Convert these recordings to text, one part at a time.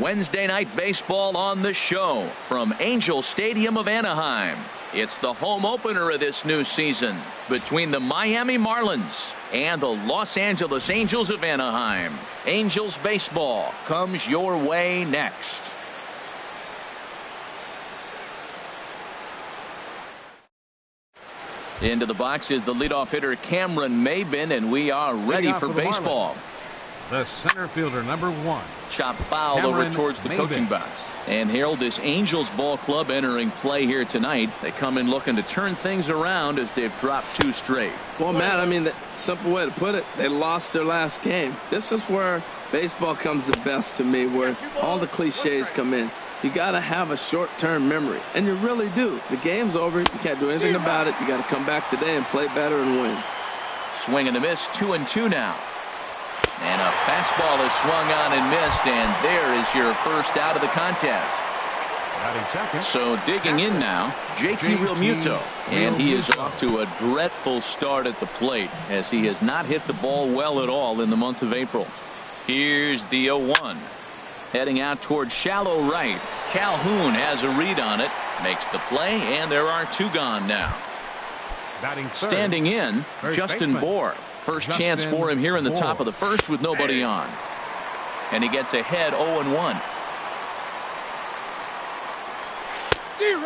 Wednesday night baseball on the show from Angel Stadium of Anaheim. It's the home opener of this new season between the Miami Marlins and the Los Angeles Angels of Anaheim. Angels baseball comes your way next. Into the box is the leadoff hitter Cameron Maybin, and we are ready for baseball. The center fielder, number 1. Chop foul Cameron over towards the Maybin. coaching box. And Harold, this Angels ball club entering play here tonight. They come in looking to turn things around as they've dropped 2 straight. Well, Matt, I mean, the simple way to put it, they lost their last game. This is where baseball comes the best to me, where all the cliches come in. You got to have a short-term memory, and you really do. The game's over. You can't do anything about it. You got to come back today and play better and win. Swing and a miss, 2-2 now. And a fastball is swung on and missed, and there is your first out of the contest. So digging in now, JT Realmuto, and he is off to a dreadful start at the plate as he has not hit the ball well at all in the month of April. Here's the 0-1. Heading out toward shallow right. Calhoun has a read on it, makes the play, and there are 2 gone now. Standing in, Justin Bour. First chance for him here in the top of the first with nobody on. And he gets ahead 0-1.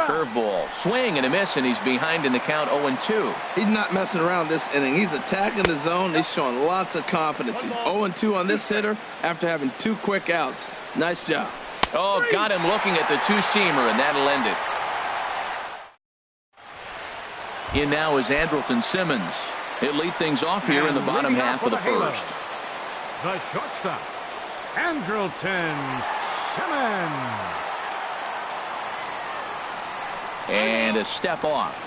Curveball, swing and a miss, and he's behind in the count 0-2. He's not messing around this inning. He's attacking the zone. He's showing lots of confidence. He's 0-2 on this hitter after having 2 quick outs. Nice job. Oh, got him looking at the 2-seamer, and that'll end it. In now is Andrelton Simmons. He'll lead things off here in the bottom half of the first. The shortstop, Andrelton Simmons. And a step off.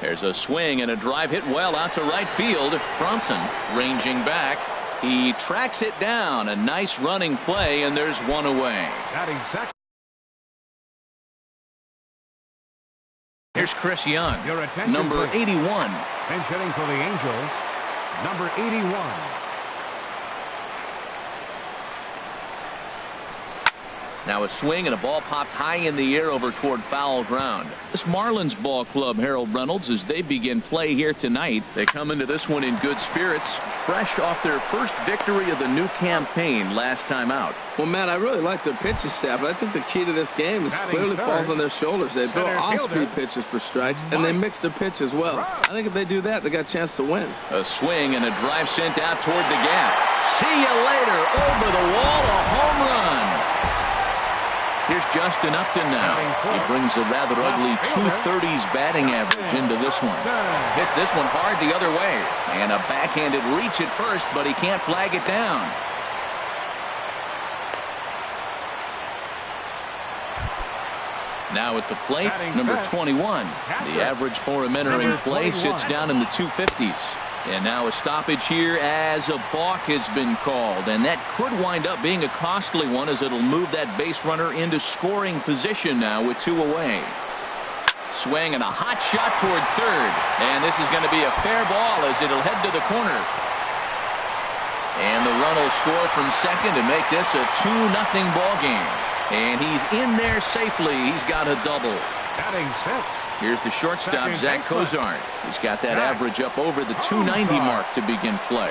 There's a swing and a drive hit well out to right field. Bronson ranging back. He tracks it down. A nice running play, and there's 1 away. Here's Chris Young, number 81. Pinch hitting for the Angels, number 81. Now a swing and a ball popped high in the air over toward foul ground. This Marlins ball club, Harold Reynolds, as they begin play here tonight, they come into this one in good spirits, fresh off their first victory of the new campaign last time out. Well, Matt, I really like their pitching staff, but I think the key to this game is clearly falls on their shoulders. They throw off-speed pitches for strikes, and they mix their pitch as well. I think if they do that, they got a chance to win. A swing and a drive sent out toward the gap. See you later. Over the wall, a home run. Here's Justin Upton now. He brings a rather ugly 230s batting average into this one. Hits this one hard the other way. And a backhanded reach at first, but he can't flag it down. Now at the plate, number 21. The average for him entering play sits down in the 250s. And now a stoppage here as a balk has been called. And that could wind up being a costly one as it'll move that base runner into scoring position now with 2 away. Swing and a hot shot toward third. And this is going to be a fair ball as it'll head to the corner. And the run will score from second to make this a 2-0 ball game. And he's in there safely. He's got a double. Batting 6. Here's the shortstop, Zach Cozart. He's got that average up over the 290 mark to begin play.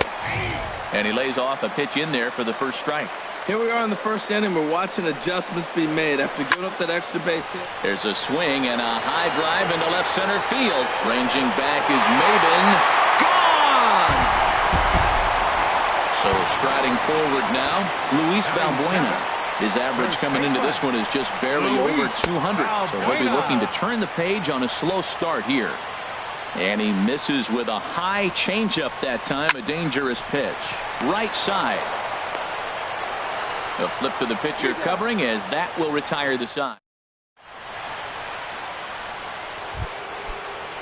And he lays off a pitch in there for the first strike. Here we are in the first inning. We're watching adjustments be made after giving up that extra base hit. There's a swing and a high drive into left center field. Ranging back is Maben. Gone! So striding forward now, Luis Valbuena. His average coming into this one is just barely over 200. So he'll be looking to turn the page on a slow start here. And he misses with a high changeup that time. A dangerous pitch. Right side. A flip to the pitcher covering as that will retire the side.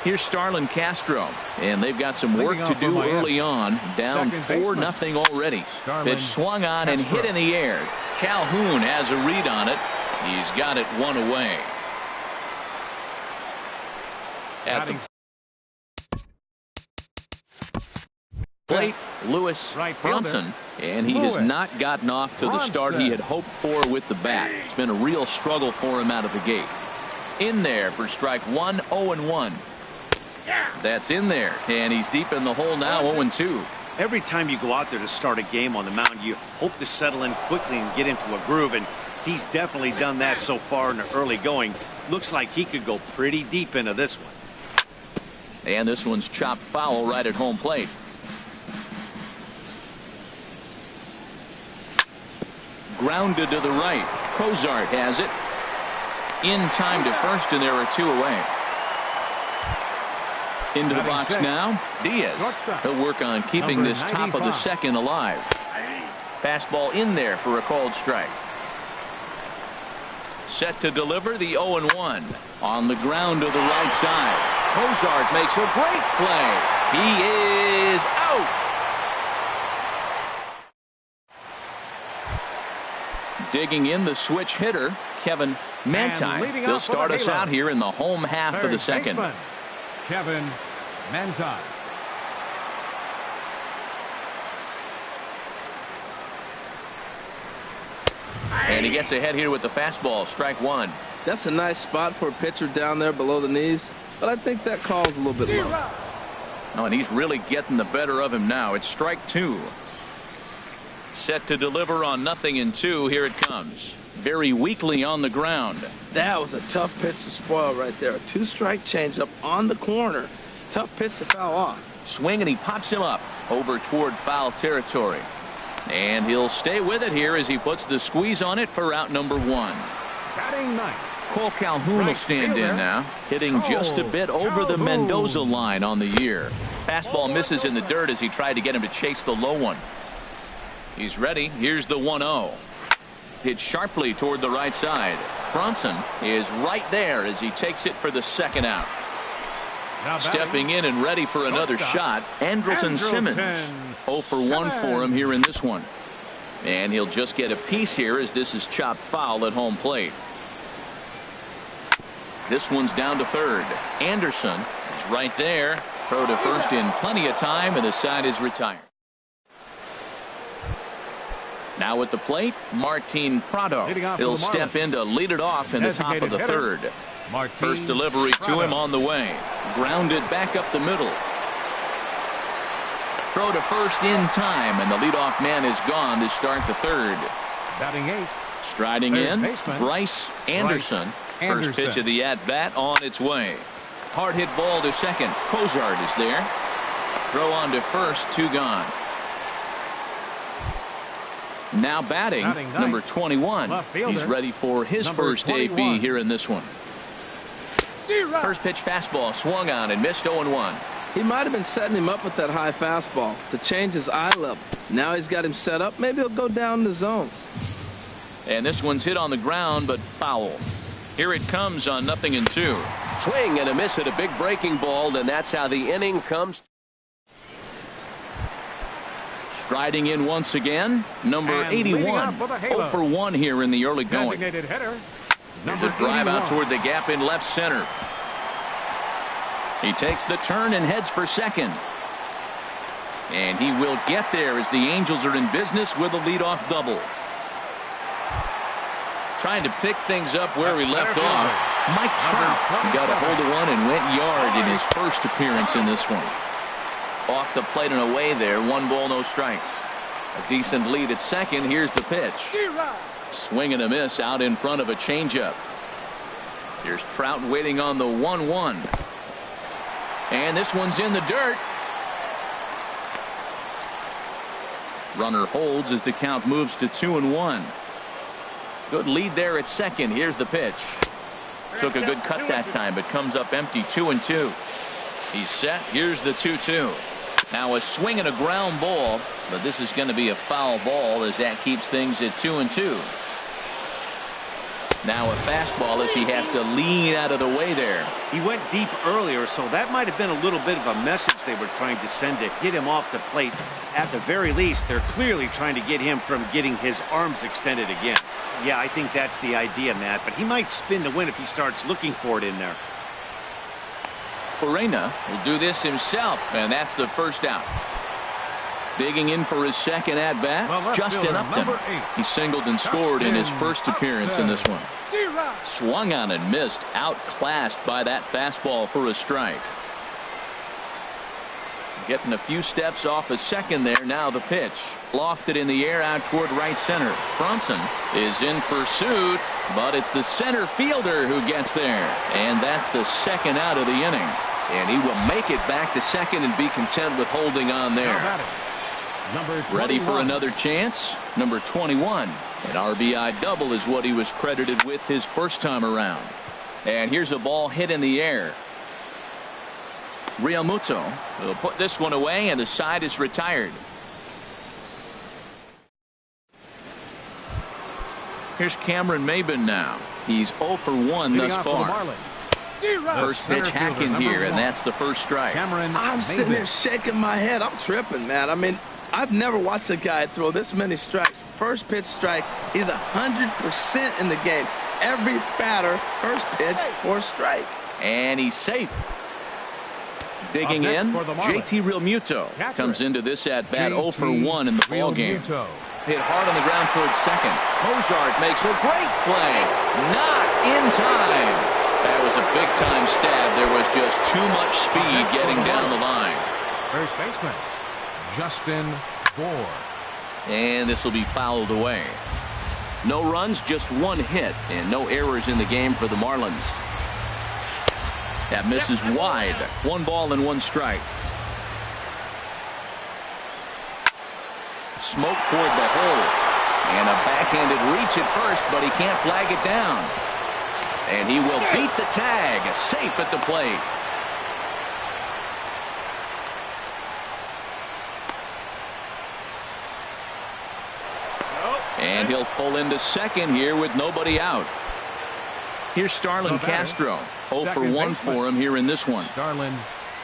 Here's Starlin Castro, and they've got some work to do early on. Down 4-0 already. Pitch swung on and hit in the air. Calhoun has a read on it. He's got it one away. At the plate, Lewis Bronson, and he has not gotten off to the start he had hoped for with the bat. It's been a real struggle for him out of the gate. In there for strike one, 0-1. That's in there, and he's deep in the hole now, 0-2. Every time you go out there to start a game on the mound, you hope to settle in quickly and get into a groove, and he's definitely done that so far in the early going. Looks like he could go pretty deep into this one. And this one's chopped foul right at home plate. Grounded to the right. Cozart has it. In time to first, and there are two away. Into the box now, Diaz. He'll work on keeping this top of the second alive. Fastball in there for a called strike. Set to deliver the 0-1. On the ground to the right side. Cozart makes a great play. He is out. Digging in the switch hitter, Kevin Manti. He'll start us out here in the home half of the second. Kevin Manti. And he gets ahead here with the fastball, strike one. That's a nice spot for a pitcher down there below the knees, but I think that call's a little bit low. Oh, and he's really getting the better of him now. It's strike two. Set to deliver on 0-2. Here it comes. Very weakly on the ground. That was a tough pitch to spoil right there. A two-strike changeup on the corner. Tough pitch to foul off. Swing, and he pops him up over toward foul territory. And he'll stay with it here as he puts the squeeze on it for out number one. Batting ninth. Cole Calhoun will stand in now, hitting just a bit over the Mendoza line on the year. Fastball misses in the dirt as he tried to get him to chase the low one. He's ready. Here's the 1-0. Hit sharply toward the right side. Bronson is right there as he takes it for the second out. Stepping in and ready for another shot, Andrelton Simmons. 0 for 1 for him here in this one. And he'll just get a piece here as this is chopped foul at home plate. This one's down to third. Anderson is right there. Throw to first in plenty of time, and the side is retired. Now at the plate, Martin Prado. He'll step in to lead it off in the top of the third. First delivery to him on the way. Grounded back up the middle. Throw to first in time, and the leadoff man is gone to start the third. Batting eighth. Striding in, Bryce Anderson. First pitch of the at-bat on its way. Hard hit ball to second. Cozart is there. Throw on to first, two gone. Now batting number 21. He's ready for his first AB here in this one. First pitch fastball swung on and missed 0-1. He might have been setting him up with that high fastball to change his eye level. Now he's got him set up. Maybe he'll go down the zone. And this one's hit on the ground, but foul. Here it comes on 0-2. Swing and a miss at a big breaking ball, and that's how the inning comes. Striding in once again, number 81. 0 for 1 here in the early going. There's a drive out toward the gap in left center. He takes the turn and heads for second. And he will get there as the Angels are in business with a leadoff double. Trying to pick things up where he left off. Mike Trout got a hold of one and went yard in his first appearance in this one. Off the plate and away there. 1 ball, no strikes. A decent lead at second. Here's the pitch. Swing and a miss out in front of a changeup. Here's Trout waiting on the 1-1. And this one's in the dirt. Runner holds as the count moves to 2-1. Good lead there at second. Here's the pitch. Took a good cut that time, but comes up empty. 2-2. He's set. Here's the 2-2. Now a swing and a ground ball, but this is going to be a foul ball as that keeps things at 2-2. Now a fastball as he has to lean out of the way there. He went deep earlier, so that might have been a little bit of a message they were trying to send to get him off the plate. At the very least, they're clearly trying to get him from getting his arms extended again. Yeah, I think that's the idea, Matt, but he might spin the win if he starts looking for it in there. Correa will do this himself, and that's the first out. Digging in for his second at-bat, Justin Upton. He singled and scored in his first appearance in this one. Swung on and missed, outclassed by that fastball for a strike. Getting a few steps off a second there. Now the pitch. Lofted in the air out toward right center. Bronson is in pursuit, but it's the center fielder who gets there. And that's the second out of the inning. And he will make it back to second and be content with holding on there. Ready for another chance. Number 21. An RBI double is what he was credited with his first time around. And here's a ball hit in the air. Realmuto will put this one away, and the side is retired. Here's Cameron Maybin now. He's 0 for 1 thus far. First pitch hacking here, and that's the first strike. I'm sitting there shaking my head. I'm tripping, man. I mean, I've never watched a guy throw this many strikes. First pitch strike. He's 100% in the game. Every batter, first pitch or strike. And he's safe. Digging in, JT Realmuto comes into this at-bat 0 for 1 in the ball game. Hit hard on the ground towards second. Mozart makes a great play. Not in time. That was a big-time stab. There was just too much speed getting down the line. First baseman, Justin Bour. And this will be fouled away. No runs, just one hit, and no errors in the game for the Marlins. That misses wide. 1 ball and 1 strike. Smoke toward the hole. And a backhanded reach at first, but he can't flag it down. And he will beat the tag. Safe at the plate. And he'll pull into second here with nobody out. Here's Starlin Castro. 0 for 1 for him here in this one. Starlin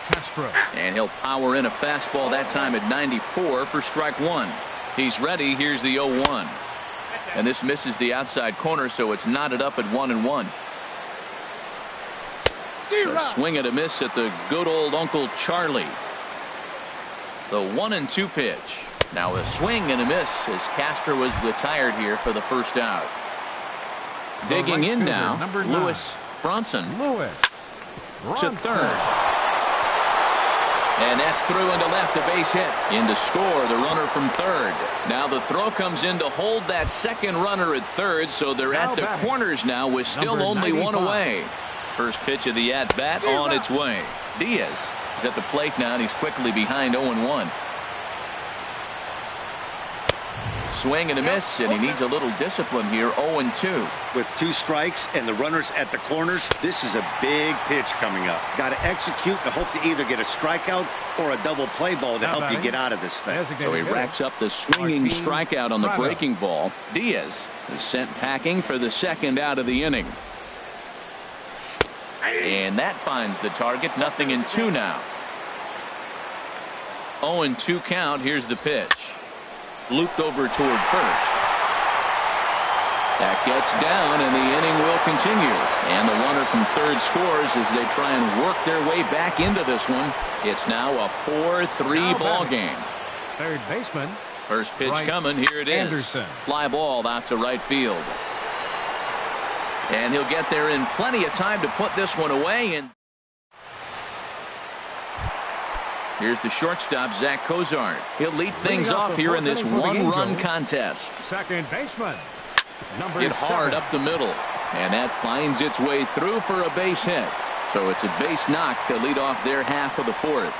Castro. And he'll power in a fastball that time at 94 for strike 1. He's ready. Here's the 0-1. And this misses the outside corner, so it's knotted up at 1-1. A swing and a miss at the good old Uncle Charlie. The 1-2 pitch. Now a swing and a miss as Castro is retired here for the first out. Digging in now, Lewis Bronson to third. And that's through into left, a base hit. In to score, the runner from third. Now the throw comes in to hold that second runner at third, so they're at the corners now with still only 1 away. First pitch of the at-bat on its way. Diaz is at the plate now, and he's quickly behind 0-1. Swing and a miss, and he needs a little discipline here. 0-2. With 2 strikes and the runners at the corners, this is a big pitch coming up. Got to execute and hope to either get a strikeout or a double play ball to help you get out of this thing. So he racks up the swinging strikeout on the breaking ball. Diaz is sent packing for the second out of the inning. And that finds the target. 0-2 now. 0-2 count. Here's the pitch. Looped over toward first. That gets down, and the inning will continue. And the runner from third scores as they try and work their way back into this one. It's now a 4-3 ball game. Third baseman. First pitch coming. Here it is. Anderson. Fly ball out to right field. And he'll get there in plenty of time to put this one away. And Here's the shortstop, Zach Cozart. He'll lead things off here in this one-run contest. Second baseman, number Hit hard 7. up the middle, and that finds its way through for a base hit. So it's a base knock to lead off their half of the fourth.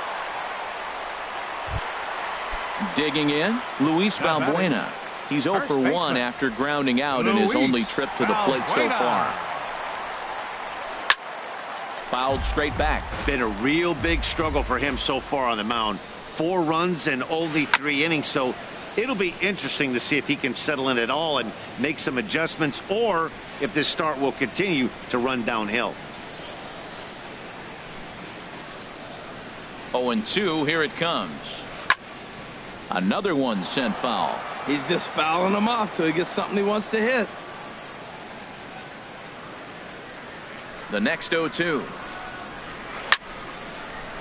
Digging in, Luis Valbuena. He's 0 for 1 after grounding out in his only trip to the plate so far. Fouled straight back. Been a real big struggle for him so far on the mound. 4 runs in only 3 innings, so it'll be interesting to see if he can settle in at all and make some adjustments, or if this start will continue to run downhill. 0-2, here it comes. Another one sent foul. He's just fouling them off till he gets something he wants to hit. The next 0-2.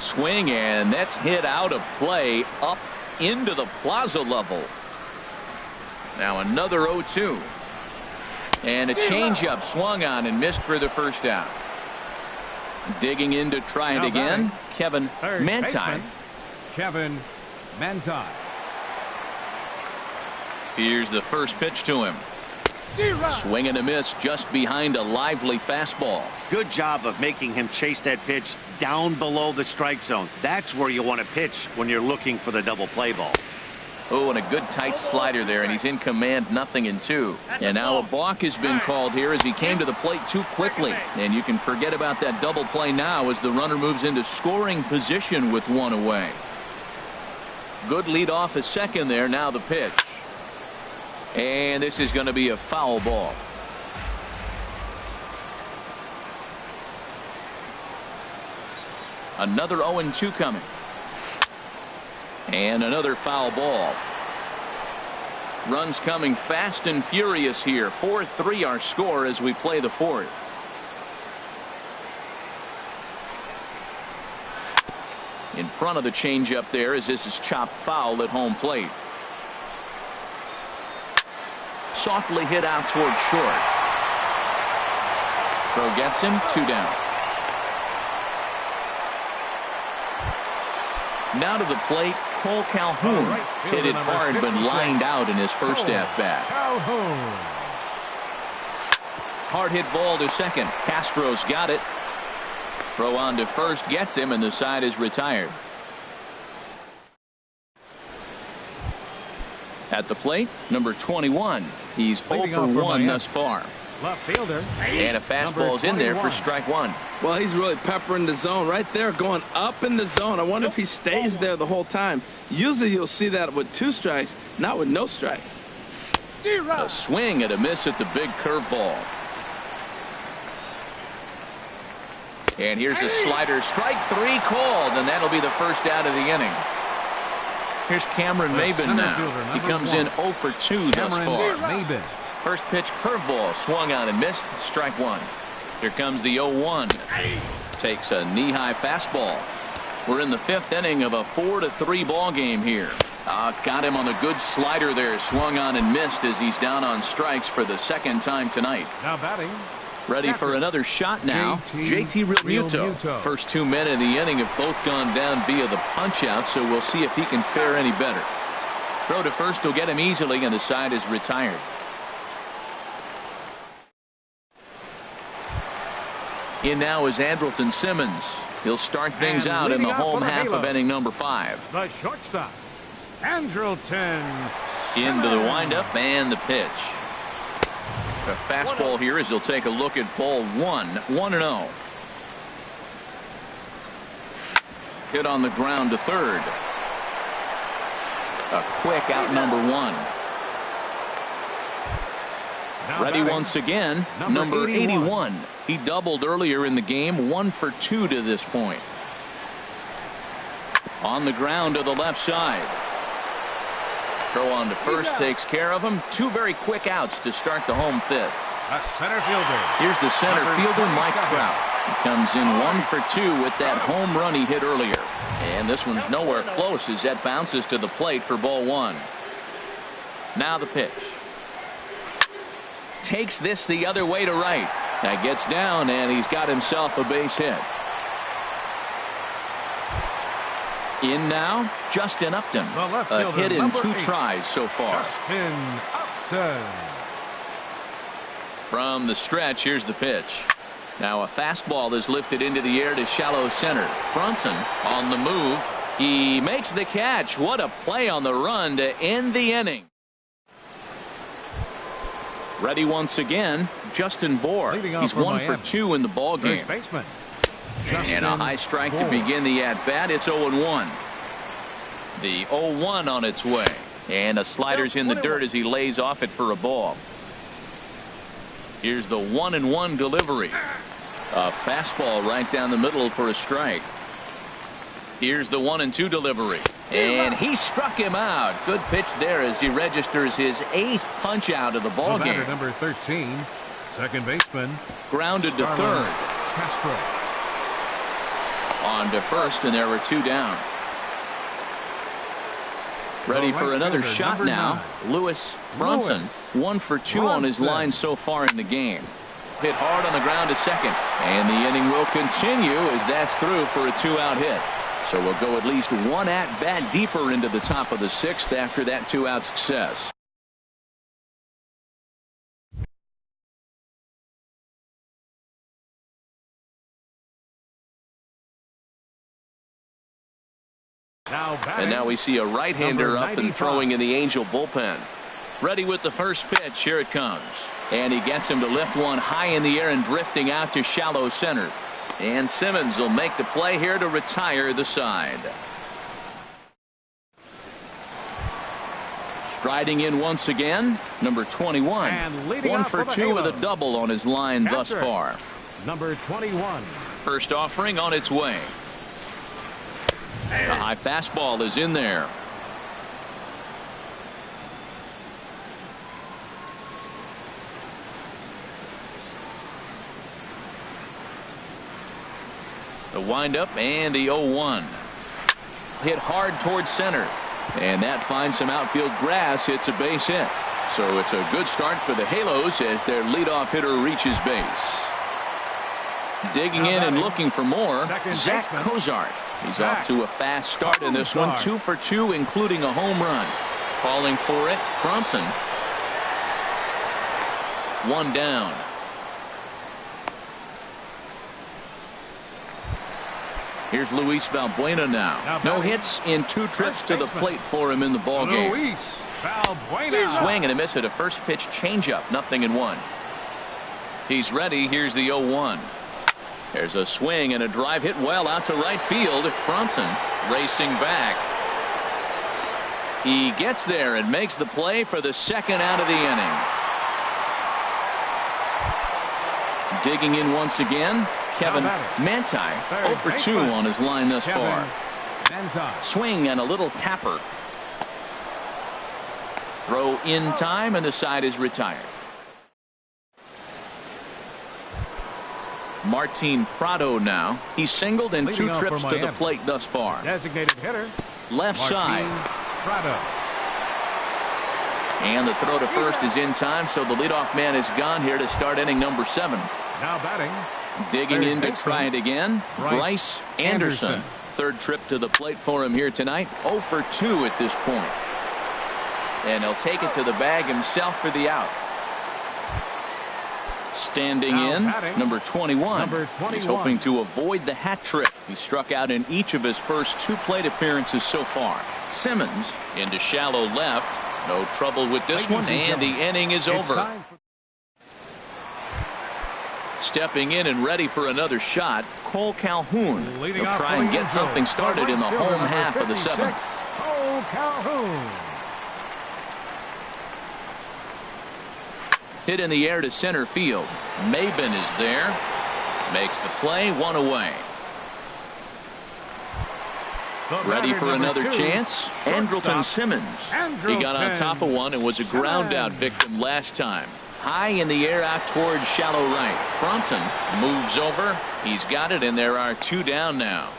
Swing, and that's hit out of play up into the plaza level. Now another 0-2. And a changeup swung on and missed for the first out. Digging in to try it again, Kevin Manti. Kevin Manti. Here's the first pitch to him. Swing and a miss just behind a lively fastball. Good job of making him chase that pitch down below the strike zone. That's where you want to pitch when you're looking for the double play ball. Oh, and a good tight slider there, and he's in command, 0-2. And now a balk has been called here as he came to the plate too quickly. And you can forget about that double play now as the runner moves into scoring position with 1 away. Good lead off at second there. Now the pitch. And this is going to be a foul ball. Another 0-2 coming. And another foul ball. Runs coming fast and furious here. 4-3 our score as we play the fourth. In front of the changeup there as this is chopped foul at home plate. Softly hit out towards short. Throw gets him, 2 down. Now to the plate, Cole Calhoun. Hit it hard but lined out in his first at-bat. Hard hit ball to second. Castro's got it. Throw on to first gets him, and the side is retired. At the plate, number 21. He's 0 for 1 thus far. Left fielder. And a fastball's in there for strike 1. Well, he's really peppering the zone right there, going up in the zone. I wonder if he stays there the whole time. Usually you'll see that with 2 strikes, not with no strikes. A swing and a miss at the big curveball. And here's a slider. Strike 3 called, and that'll be the first out of the inning. Here's Cameron Maybin now. He comes in 0 for 2 thus far. Maybin. First pitch curveball swung on and missed. Strike 1. Here comes the 0-1. Takes a knee-high fastball. We're in the 5th inning of a 4-3 ball game here. Got him on the good slider there. Swung on and missed as he's down on strikes for the 2nd time tonight. Now batting. Ready for another shot now. JT Realmuto. First 2 men in the inning have both gone down via the punch-out, so we'll see if he can fare any better. Throw to first will get him easily, and the side is retired. In now is Andrelton Simmons. He'll start things out in the home half of inning number 5. The shortstop, Andrelton. Into the windup and the pitch. A fastball here as he'll take a look at ball 1. 1-0. Hit on the ground to third. A quick out number 1. Ready once again, number 81. He doubled earlier in the game, 1 for 2 to this point. On the ground to the left side. Throw on to first takes care of him. 2 very quick outs to start the home 5th. A center fielder. Here's the center fielder, Mike Trout. He comes in 1 for 2 with that home run he hit earlier. And this one's nowhere close as that bounces to the plate for ball 1. Now the pitch. Takes this the other way to right. That gets down, and he's got himself a base hit. In now, Justin Upton. A hit in 2 tries so far. Justin Upton. From the stretch, here's the pitch. Now a fastball is lifted into the air to shallow center. Brunson on the move. He makes the catch. What a play on the run to end the inning. Ready once again, Justin Bour. He's 1 for 2 in the ball game. And a high strike to begin the at-bat. It's 0-1. The 0-1 on its way. And a slider's in the dirt as he lays off it for a ball. Here's the 1-1 delivery. A fastball right down the middle for a strike. Here's the 1-2 delivery. And he struck him out. Good pitch there as he registers his 8th punch out of the ball game. Number 13, second baseman. Grounded to third. Castro. On to first, and there were 2 down. Ready for another shot now. Lewis Brunson, 1 for 2 on his line so far in the game. Hit hard on the ground to second. And the inning will continue as that's through for a 2-out hit. So we'll go at least 1 at-bat deeper into the top of the 6th after that 2-out success. And now we see a right-hander up and throwing in the Angel bullpen. Ready with the first pitch. Here it comes. And he gets him to lift one high in the air and drifting out to shallow center. And Simmons will make the play here to retire the side. Striding in once again, number 21. 1 for 2 with a double on his line thus far. Number 21. First offering on its way. The high fastball is in there. The windup and the 0-1. Hit hard towards center. And that finds some outfield grass. It's a base hit. So it's a good start for the Halos as their leadoff hitter reaches base. Digging in and looking for more, Zach Cozart. He's off to a fast start in this one. 2 for 2, including a home run. Calling for it, Brunson. 1 down. Here's Luis Valbuena now. No hits in 2 trips to the plate for him in the ball game. Luis Valbuena. Swing and a miss at a first pitch changeup. 0-1. He's ready. Here's the 0-1. There's a swing and a drive hit well out to right field. Brunson racing back. He gets there and makes the play for the 2nd out of the inning. Digging in once again, Kevin Manti. 0 for 2 on his line thus far. Swing and a little tapper. Throw in time and the side is retired. Martin Prado now. He's singled in 2 trips to the plate thus far. Designated hitter. Left side. Prado. And the throw to first is in time, so the leadoff man is gone here to start inning number 7. Now batting. Digging in to try it again, Bryce Anderson. 3rd trip to the plate for him here tonight. 0 for 2 at this point. And he'll take it to the bag himself for the out. Standing in, number 21. He's hoping to avoid the hat trick. He struck out in each of his first 2 plate appearances so far. Simmons into shallow left. No trouble with this one, and the inning is over. Stepping in and ready for another shot, Cole Calhoun. He'll try and get something started in the home half of the 7th. Cole Calhoun. Hit in the air to center field. Maben is there. Makes the play, 1 away. Ready for another chance. Andrelton Simmons. He got on top of one and was a ground out victim last time. High in the air out towards shallow right. Brunson moves over. He's got it, and there are 2 down now.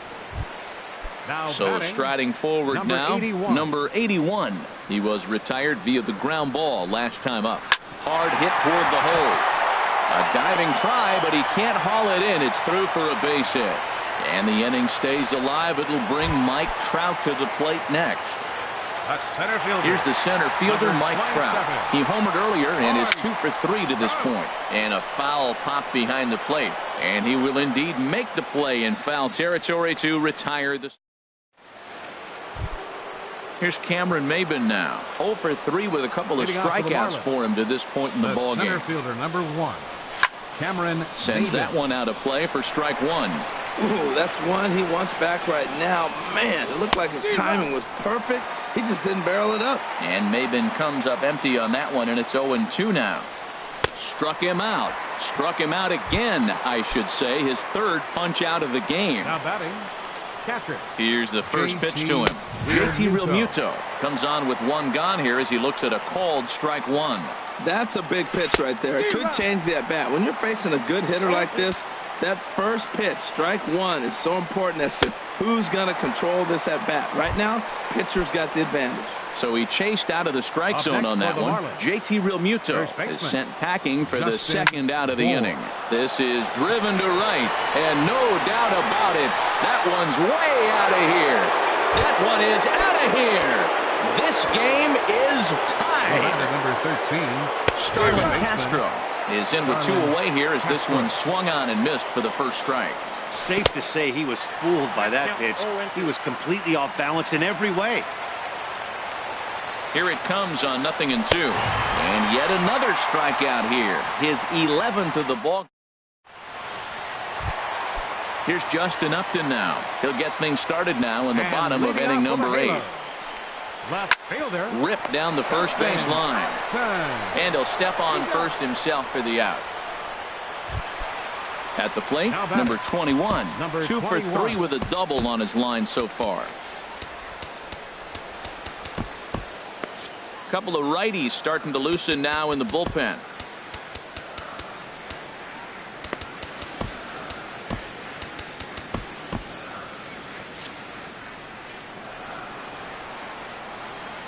So striding forward now, number 81. He was retired via the ground ball last time up. Hard hit toward the hole. A diving try, but he can't haul it in. It's through for a base hit. And the inning stays alive. It'll bring Mike Trout to the plate next. Center fielder. Here's the center fielder, Mike Trout. He homered earlier and is 2 for 3 to this point. And a foul popped behind the plate. And he will indeed make the play in foul territory to retire the. Here's Cameron Maybin now. 0 for 3 with a couple of strikeouts for him to this point in the ballgame. Center fielder, number 1. Cameron sends that one out of play for strike 1. Ooh, that's one he wants back right now. Man, it looked like his timing was perfect. He just didn't barrel it up. And Maybin comes up empty on that one, and it's 0-2 now. Struck him out. Struck him out again, I should say. His third punch out of the game. Now batting, catcher. Here's the first pitch to him. JT Realmuto comes on with one gone here as he looks at a called strike 1. That's a big pitch right there. It could change the at-bat. When you're facing a good hitter like this, that first pitch, strike 1, is so important as to who's going to control this at-bat. Right now, pitcher's got the advantage. So he chased out of the strike zone on that one. JT Realmuto is sent packing for the second out of the inning. This is driven to right, and no doubt about it, that one's way out of here. That one is out of here. This game is tied. Number 13. Starlin Castro is in with 2 away here as this one swung on and missed for the first strike. Safe to say he was fooled by that pitch. He was completely off balance in every way. Here it comes on 0-2. And yet another strikeout here. His 11th of the ball. Here's Justin Upton now. He'll get things started now in the bottom of inning number 8. Left fielder. Ripped down the first base line. And he'll step on first himself for the out. At the plate, number 21. 2 for 3 with a double on his line so far. Couple of righties starting to loosen now in the bullpen.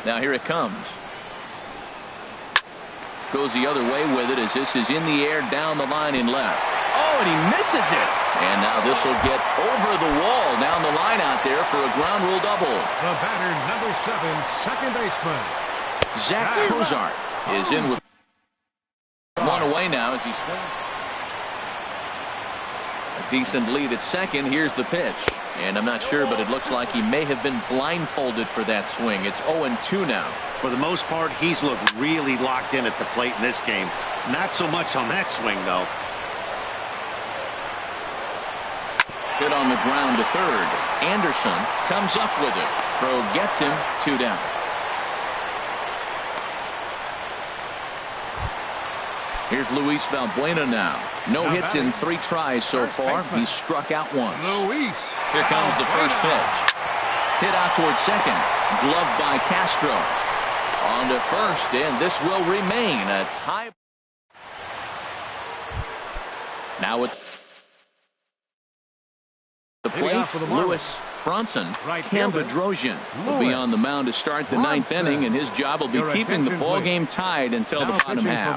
Now here it comes. Goes the other way with it as this is in the air down the line in left. Oh, and he misses it. And now this will get over the wall down the line out there for a ground rule double. The batter, number 7, second baseman. Zach Cozart is in with one away now as he swings. A decent lead at second. Here's the pitch. And I'm not sure, but it looks like he may have been blindfolded for that swing. It's 0-2 now. For the most part, he's looked really locked in at the plate in this game. Not so much on that swing, though. Hit on the ground to third. Anderson comes up with it. Throw gets him 2 down. Here's Luis Valbuena now. No hits in 3 tries so far. He's struck out once. Luis. Here comes the first pitch. Hit out towards second. Gloved by Castro. On to first, and this will remain a tie. Now with the plate, Lewis Bronson. Cam Bedrosian will be on the mound to start the 9th inning, and his job will be keeping the ball game tied until the bottom half.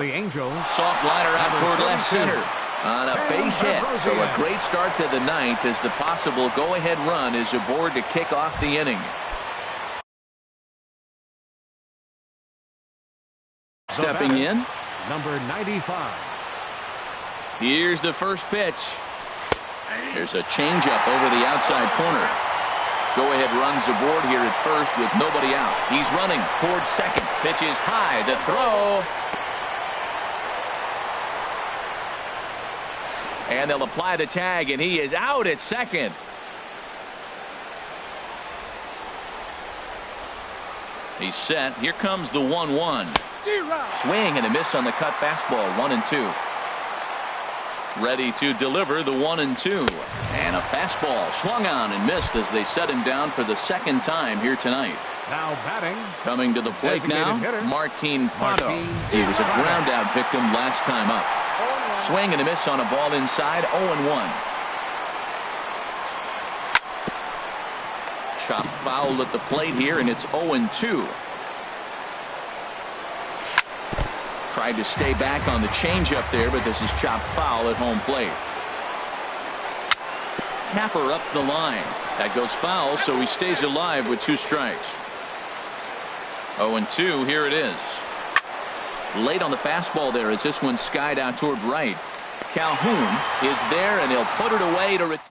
Soft liner out toward left center on a base hit. So a great start to the 9th as the possible go-ahead run is aboard to kick off the inning. Stepping in, number 95. Here's the first pitch. There's a changeup over the outside corner. Go-ahead runs aboard here at first with nobody out. He's running towards second. Pitch is high. The throw. And they'll apply the tag, and he is out at second. He's set. Here comes the 1-1. Swing and a miss on the cut fastball. 1-2. Ready to deliver the 1-2. And a fastball swung on and missed as they set him down for the second time here tonight. Now batting. Coming to the plate now, Martin Pardo. He was a ground out victim last time up. Swing and a miss on a ball inside. 0-1. Chop foul at the plate here, and it's 0-2. Tried to stay back on the changeup there, but this is chopped foul at home plate. Tapper up the line. That goes foul, so he stays alive with 2 strikes. 0-2, here it is. Late on the fastball there as this one skied out toward right. Calhoun is there, and he'll put it away to retire.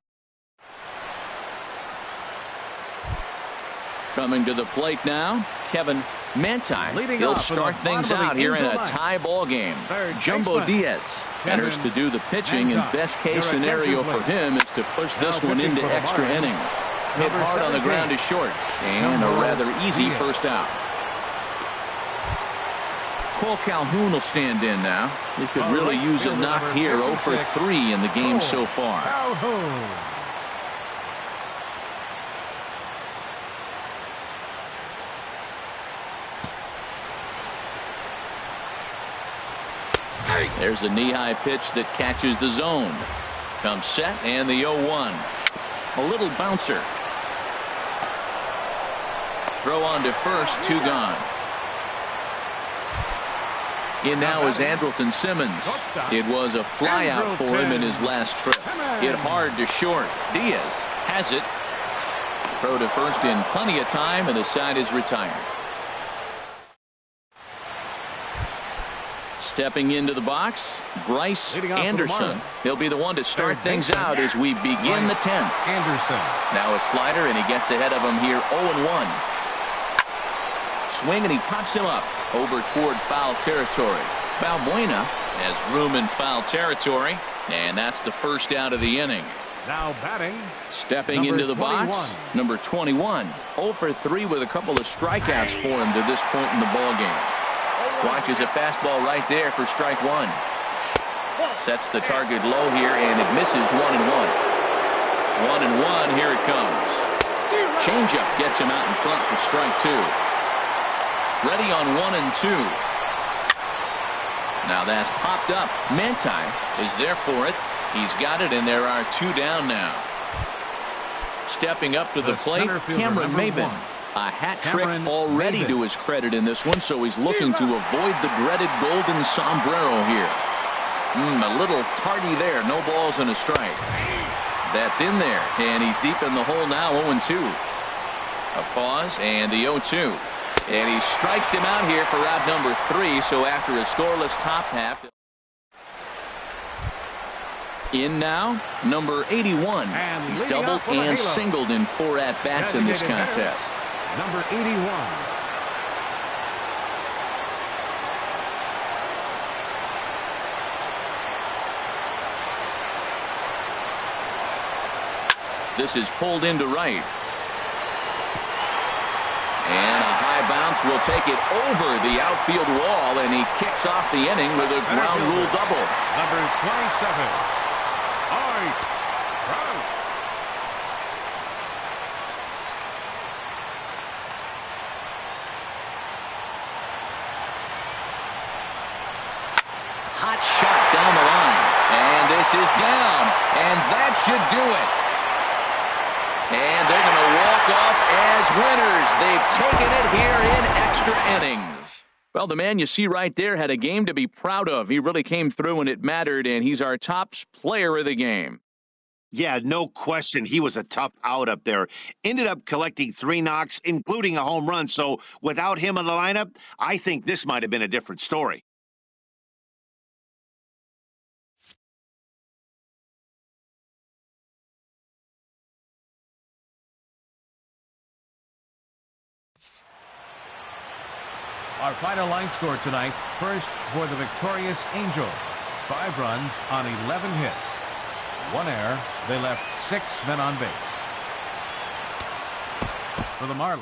Coming to the plate now, Kevin Mantine. He'll start things out here in a tie ball game. Jumbo Diaz enters to do the pitching, and best case scenario for him is to push this one into extra innings. Hit hard on the ground is short, and a rather easy first out. Cole Calhoun will stand in now. He could really use a knock here. 0 for 3 in the game so far. There's a knee-high pitch that catches the zone. Comes set, and the 0-1. A little bouncer. Throw on to first, 2 gone. In now is Andrelton Simmons. It was a flyout for him in his last trip. Hit hard to short. Diaz has it. Throw to first in plenty of time, and the side is retired. Stepping into the box, Bryce Anderson. He'll be the one to start things out as we begin the 10th. Anderson. Now a slider, and he gets ahead of him here. 0-1. Swing, and he pops him up over toward foul territory. Balbuena has room in foul territory, and that's the first out of the inning. Now batting. Stepping into the box, number 21. 0 for 3 with a couple of strikeouts for him to this point in the ballgame. Watches a fastball right there for strike 1. Sets the target low here, and it misses 1-1. 1-1, here it comes. Changeup gets him out in front for strike 2. Ready on 1-2. Now that's popped up. Mantine is there for it. He's got it, and there are 2 down now. Stepping up to the plate, Cameron Maybin. A hat trick already to his credit in this one, so he's looking to avoid the dreaded golden sombrero here. A little tardy there. No balls and a strike. That's in there, and he's deep in the hole now. 0-2. A pause, and the 0-2. And he strikes him out here for out number 3, so after a scoreless top half. In now, number 81. He's doubled and singled in 4 at-bats in this contest. Number 81. This is pulled into right. And a high bounce will take it over the outfield wall, and he kicks off the inning with a ground rule double. Number 27. Art Trout. Hot shot down the line, and this is down, and that should do it. And they're going to walk off as winners. They've taken it here in extra innings. Well, the man you see right there had a game to be proud of. He really came through, and it mattered, and he's our top player of the game. Yeah, no question. He was a tough out up there. Ended up collecting 3 knocks, including a home run. So without him in the lineup, I think this might have been a different story. Our final line score tonight. First for the victorious Angels. 5 runs on 11 hits. 1 error. They left 6 men on base. For the Marlins.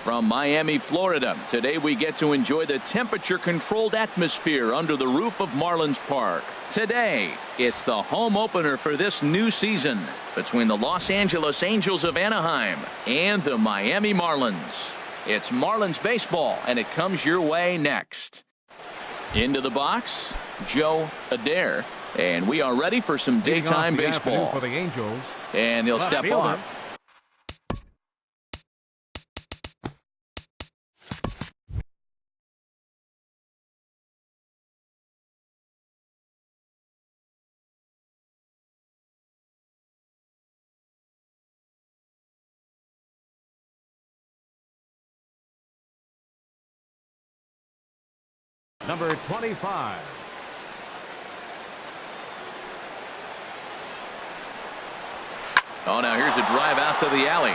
From Miami, Florida, today we get to enjoy the temperature-controlled atmosphere under the roof of Marlins Park. Today, it's the home opener for this new season between the Los Angeles Angels of Anaheim and the Miami Marlins. It's Marlins baseball, and it comes your way next. Into the box, Joe Adair, and we are ready for some daytime baseball. For the Angels, and he'll step off. Number 25. Oh, now here's a drive out to the alley.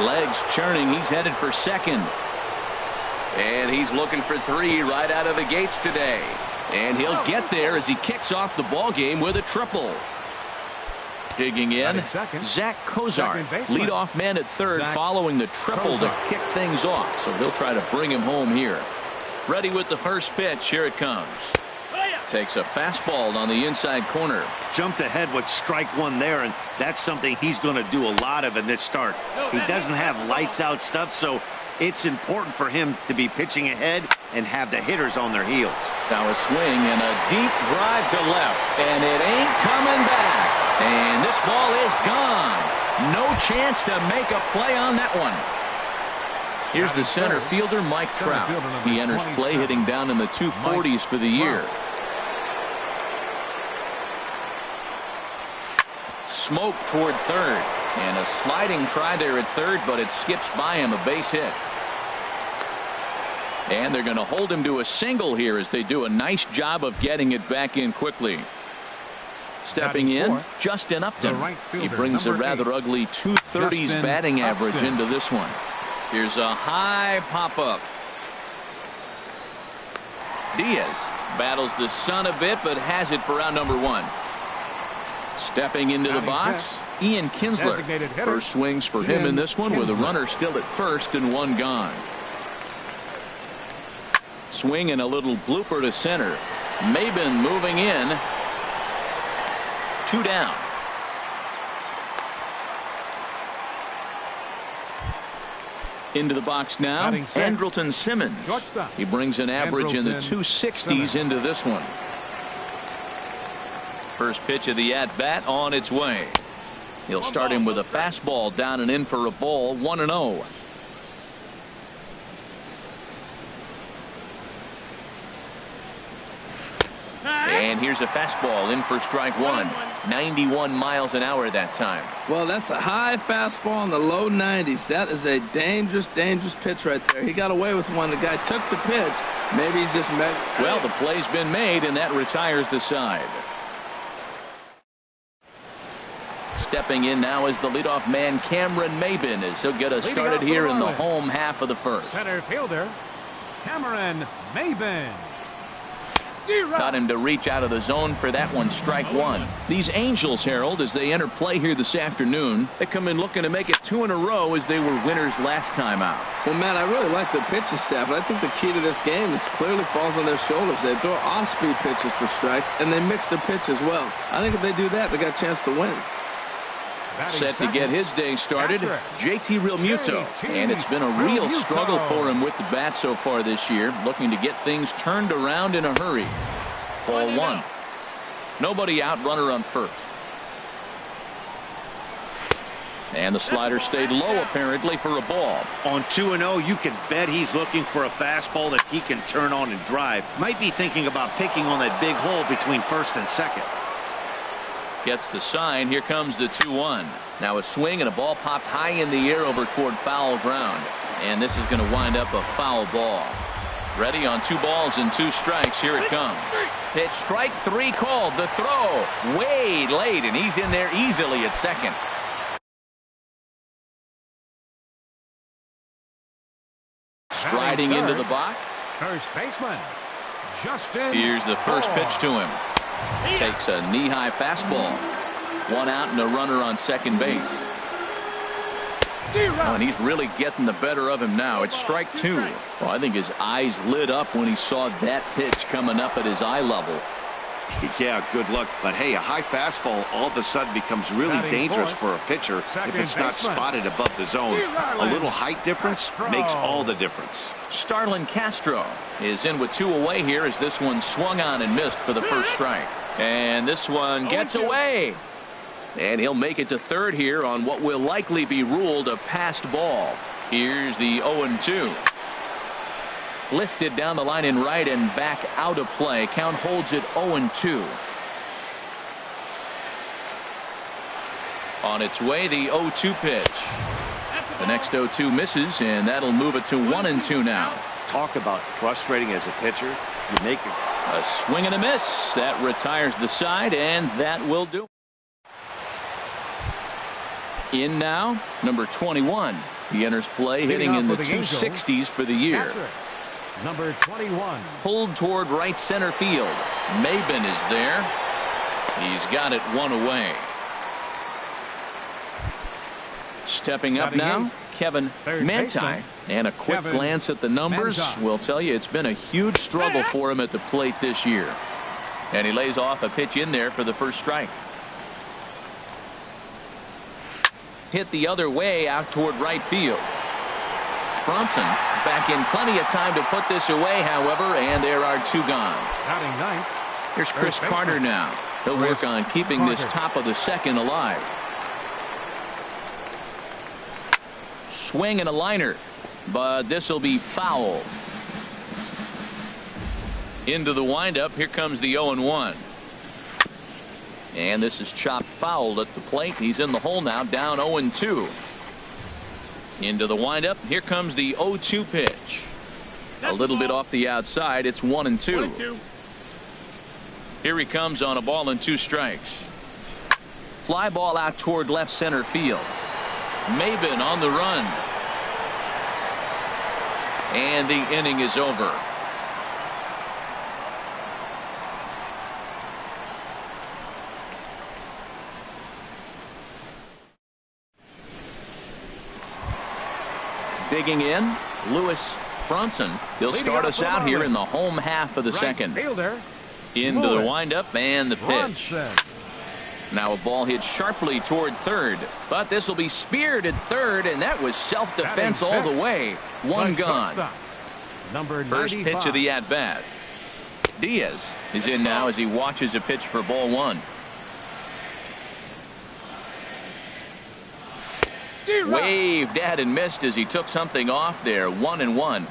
Legs churning. He's headed for second. And he's looking for 3 right out of the gates today. And he'll get there as he kicks off the ball game with a triple. Digging in, Zach Kozar, leadoff man at third, following the triple to kick things off. So he'll try to bring him home here. Ready with the first pitch. Here it comes. Takes a fastball on the inside corner. Jumped ahead with strike one there, and that's something he's going to do a lot of in this start. He doesn't have lights out stuff, so it's important for him to be pitching ahead and have the hitters on their heels. Now a swing and a deep drive to left, and it ain't coming back. And this ball is gone. No chance to make a play on that one. Here's the center fielder, Mike Trout. He enters play hitting down in the 240s for the year. Smoke toward third. And a sliding try there at third, but it skips by him, a base hit. And they're going to hold him to a single here as they do a nice job of getting it back in quickly. Stepping in, Justin Upton. He brings a rather ugly 230s batting average into this one. Here's a high pop-up. Diaz battles the sun a bit, but has it for out number 1. Stepping into the box, Ian Kinsler. First swings for him in this one with a runner still at first and 1 gone. Swing and a little blooper to center. Maben moving in. 2 down. Into the box now, Andrelton Simmons. He brings an average in the 260s into this one. First pitch of the at-bat on its way. He'll start him with a fastball down and in for a ball, 1-0. And here's a fastball in for strike 1. 91 miles an hour that time. Well, that's a high fastball in the low 90s. That is a dangerous, dangerous pitch right there. He got away with one. The guy took the pitch. Maybe he's just met. Well, the play's been made, and that retires the side. Stepping in now is the leadoff man, Cameron Maben, as he'll get us started here in the home half of the first. Center fielder, Cameron Maben. Got him to reach out of the zone for that one, strike 1. These Angels, Harold, as they enter play here this afternoon, they come in looking to make it 2 in a row as they were winners last time out. Well, Matt, I really like the pitching staff, but I think the key to this game is clearly falls on their shoulders. They throw off-speed pitches for strikes, and they mix the pitch as well. I think if they do that, they got a chance to win. Set to get his day started, JT Realmuto. And it's been a real struggle for him with the bat so far this year, looking to get things turned around in a hurry. Ball 1. Nobody out, runner on first. And the slider stayed low apparently for a ball. On 2-0, you can bet he's looking for a fastball that he can turn on and drive. Might be thinking about picking on that big hole between first and second. Gets the sign. Here comes the 2-1. Now a swing and a ball popped high in the air over toward foul ground. And this is going to wind up a foul ball. Ready on 2 balls and 2 strikes. Here it comes. Pitch strike 3 called. The throw way late, and he's in there easily at second. Striding into the box. First baseman, Justin. Here's the first pitch to him. Takes a knee-high fastball. 1 out and a runner on second base. Oh, and he's really getting the better of him now. It's strike two. Well, I think his eyes lit up when he saw that pitch coming up at his eye level. Yeah, good luck. But hey, a high fastball all of a sudden becomes really dangerous for a pitcher if it's not spotted above the zone. A little height difference makes all the difference. Starlin Castro is in with 2 away here as this one swung on and missed for the first strike. And this one gets away. And he'll make it to third here on what will likely be ruled a passed ball. Here's the 0-2. Lifted down the line in right and back out of play. Count holds it 0-2. On its way, the 0-2 pitch. The next 0-2 misses, and that'll move it to 1-2 now. Talk about frustrating as a pitcher. You make a swing and a miss. That retires the side, and that will do. In now, number 21. He enters play hitting in the 260s for the year. Number 21. Pulled toward right center field. Maben is there. He's got it 1 away. Stepping up now, Kevin Manti. And a quick glance at the numbers will tell you it's been a huge struggle for him at the plate this year. And he lays off a pitch in there for the first strike. Hit the other way out toward right field. Bronson back in plenty of time to put this away, however, and there are 2 gone. Batting ninth. Here's Chris Carter now. He'll work on keeping this top of the second alive. Swing and a liner, but this will be foul. Into the windup. Here comes the 0-1. And this is chopped foul at the plate. He's in the hole now, down 0-2. Into the windup. Here comes the 0-2 pitch. A little bit off the outside. It's 1-2. Here he comes on a ball and 2 strikes. Fly ball out toward left center field. Maben on the run. And the inning is over. Digging in, Lewis Bronson. He'll start us out here in the home half of the second. Into the windup and the pitch. Now a ball hit sharply toward third, but this will be speared at third, and that was self-defense all the way. 1 gone. First pitch of the at-bat. Diaz is in now as he watches a pitch for ball 1. Waved at and missed as he took something off there. 1-1.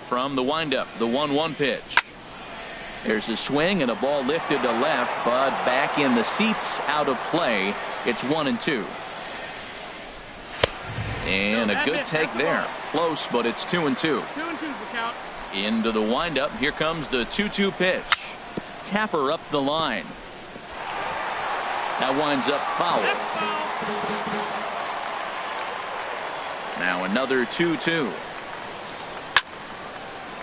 From the windup, the 1-1 pitch. There's a swing and a ball lifted to left, but back in the seats, out of play. It's 1-2. And a good take there. Close, but it's 2-2. 2-2's the count. Into the windup. Here comes the 2-2 pitch. Tapper up the line. That winds up foul. Now another 2-2.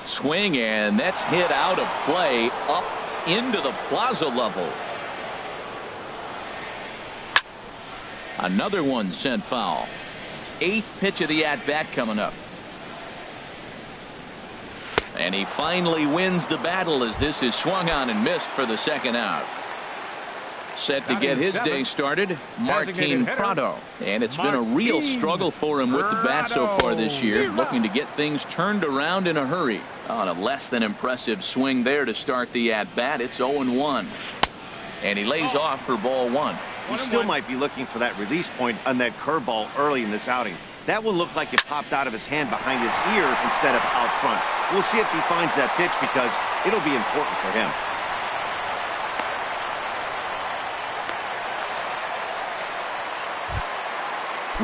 Swing, and that's hit out of play up into the plaza level. Another one sent foul. 8th pitch of the at-bat coming up. And he finally wins the battle as this is swung on and missed for the second out. Set to get his day started, Martin Prado. And it's been a real struggle for him with the bat so far this year, looking to get things turned around in a hurry. On a less than impressive swing there to start the at-bat. It's 0-1. And he lays off for ball 1. He still might be looking for that release point on that curveball early in this outing. That one looked like it popped out of his hand behind his ear instead of out front. We'll see if he finds that pitch because it'll be important for him.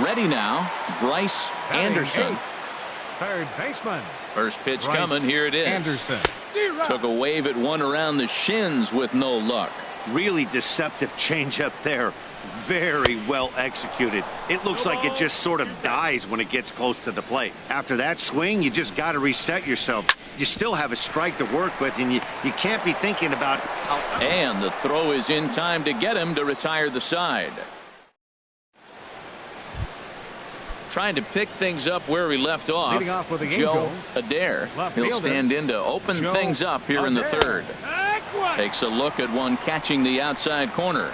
Ready now, Bryce Anderson. Third baseman. First pitch coming. Here it is. Anderson. Took a wave at one around the shins with no luck. Really deceptive changeup there. Very well executed. It looks like it just sort of dies when it gets close to the plate. After that swing, you just got to reset yourself. You still have a strike to work with, and you can't be thinking about how. And the throw is in time to get him to retire the side. trying to pick things up where he left off. Leading off with the Joe Angels, Adair. left He'll fielder, stand in to open Joe things up here in the Adair. third. Takes a look at one catching the outside corner.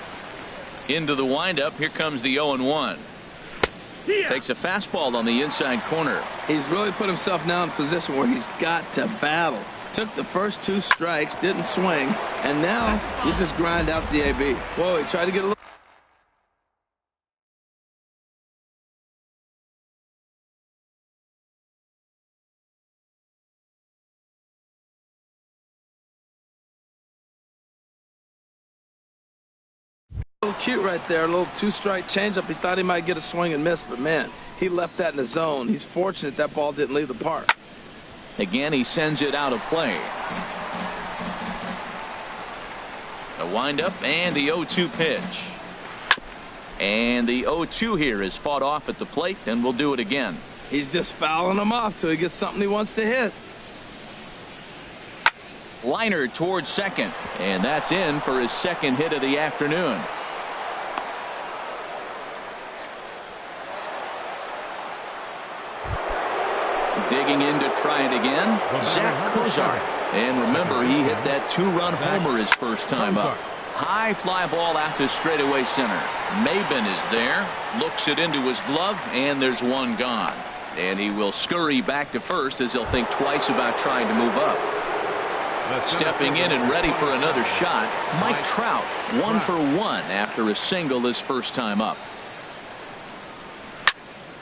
Into the windup. Here comes the 0-1. Takes a fastball on the inside corner. He's really put himself now in a position where he's got to battle. Took the first 2 strikes, didn't swing, and now you just grind out the AB. Whoa, he tried to get a little. Cute right there, a little 2-strike changeup. He thought he might get a swing and miss, but man, he left that in the zone. He's fortunate that ball didn't leave the park. Again, he sends it out of play. A windup and the 0-2 pitch. And the 0-2 here is fought off at the plate, and we'll do it again. He's just fouling them off till he gets something he wants to hit. Liner towards second, and that's in for his second hit of the afternoon. Digging in to try it again, Zach Cozart. And remember, he hit that 2-run homer his first time up. High fly ball out to straightaway center. Maben is there, looks it into his glove, and there's one gone. And he will scurry back to first as he'll think twice about trying to move up. Stepping in and ready for another shot, Mike Trout, 1 for 1 after a single his first time up.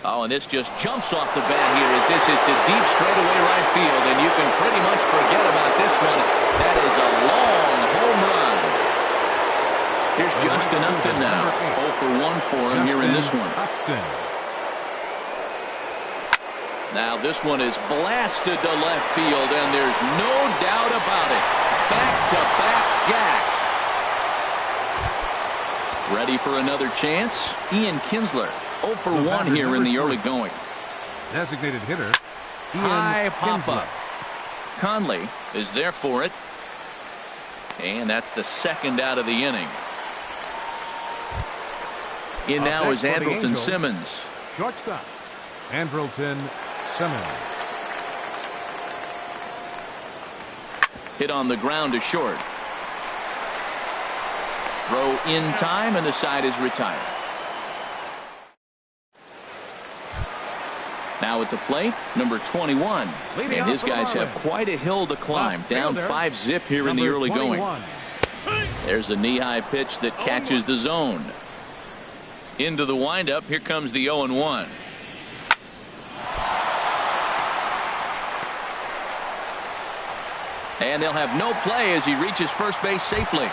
Oh, and this just jumps off the bat here as this is to deep straightaway right field, and you can pretty much forget about this one. That is a long home run. Here's Justin Upton now. 0 for 1 for him here in this one. Now this one is blasted to left field, and there's no doubt about it. Back-to-back jacks. Ready for another chance? Ian Kinsler. 0 for 1 here in the early going. Designated hitter. High pop-up. Conley is there for it. And that's the second out of the inning. In now is Andrelton Simmons. Shortstop, Andrelton Simmons. Hit on the ground to short. Throw in time, and the side is retired. Now at the plate, number 21. And his guys have quite a hill to climb. Down 5-zip here in the early going. There's a knee-high pitch that catches the zone. Into the windup. Here comes the 0-1. And they'll have no play as he reaches first base safely.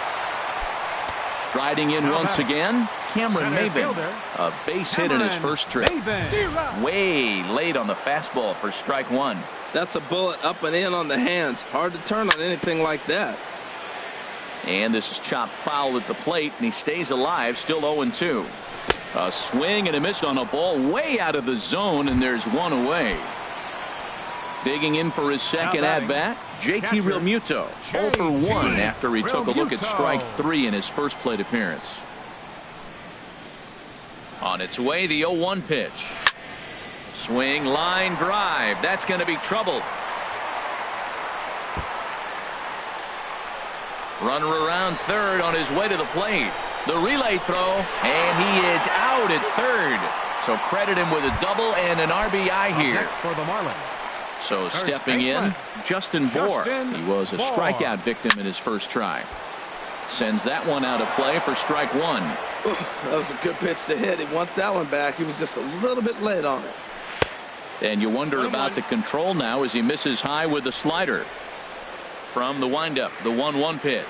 Striding in once again, Cameron Maben. A base hit in his first trip. Way late on the fastball for strike 1. That's a bullet up and in on the hands. Hard to turn on anything like that. And this is chopped foul at the plate, and he stays alive, still 0-2. A swing and a miss on a ball way out of the zone, and there's one away. Digging in for his second at-bat, JT Realmuto. 0 for 1 after he took a look at strike 3 in his first plate appearance. On its way, the 0-1 pitch. Swing, line drive. That's going to be trouble. Runner around third on his way to the plate. The relay throw, and he is out at third. So credit him with a double and an RBI here. For the Marlins. So stepping in, Justin Bour. He was a strikeout victim in his first try. Sends that one out of play for strike 1. That was a good pitch to hit. He wants that one back. He was just a little bit late on it. And you wonder about the control now as he misses high with the slider. From the windup, the 1-1 pitch.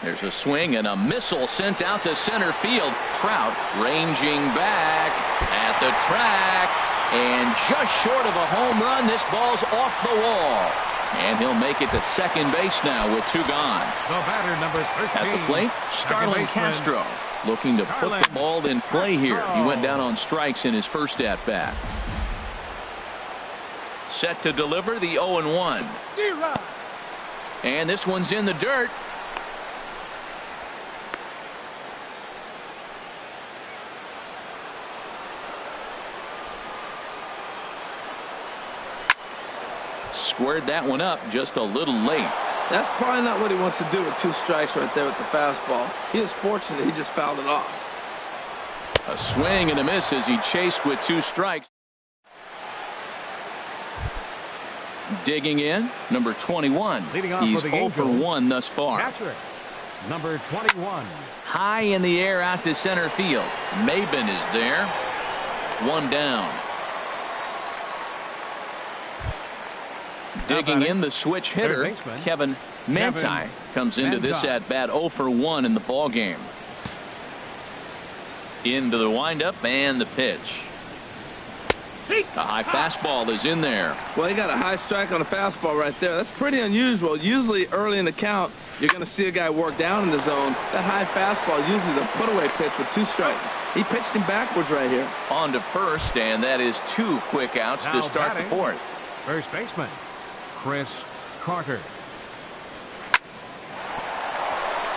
There's a swing and a missile sent out to center field. Trout ranging back at the track. And just short of a home run, this ball's off the wall. And he'll make it to second base now with 2 gone. The batter, number 13. At the plate, Starlin Castro looking to put the ball in play here. He went down on strikes in his first at-bat. Set to deliver the 0-1. And this one's in the dirt. Squared that one up just a little late. That's probably not what he wants to do with 2 strikes right there with the fastball. He is fortunate he just fouled it off. A swing and a miss as he chased with 2 strikes. Digging in, number 21. He's 0 for 1 thus far. Catcher, number 21. High in the air out to center field. Maben is there. 1 down. Digging in, the switch hitter, Kevin Manti, comes into this at bat 0 for 1 in the ball game. Into the windup and the pitch. The high fastball is in there. Well, he got a high strike on a fastball right there. That's pretty unusual. Usually early in the count, you're going to see a guy work down in the zone. That high fastball, usually the put-away pitch with 2 strikes. He pitched him backwards right here. On to first, and that is 2 quick outs to start the 4th. First baseman, Chris Carter.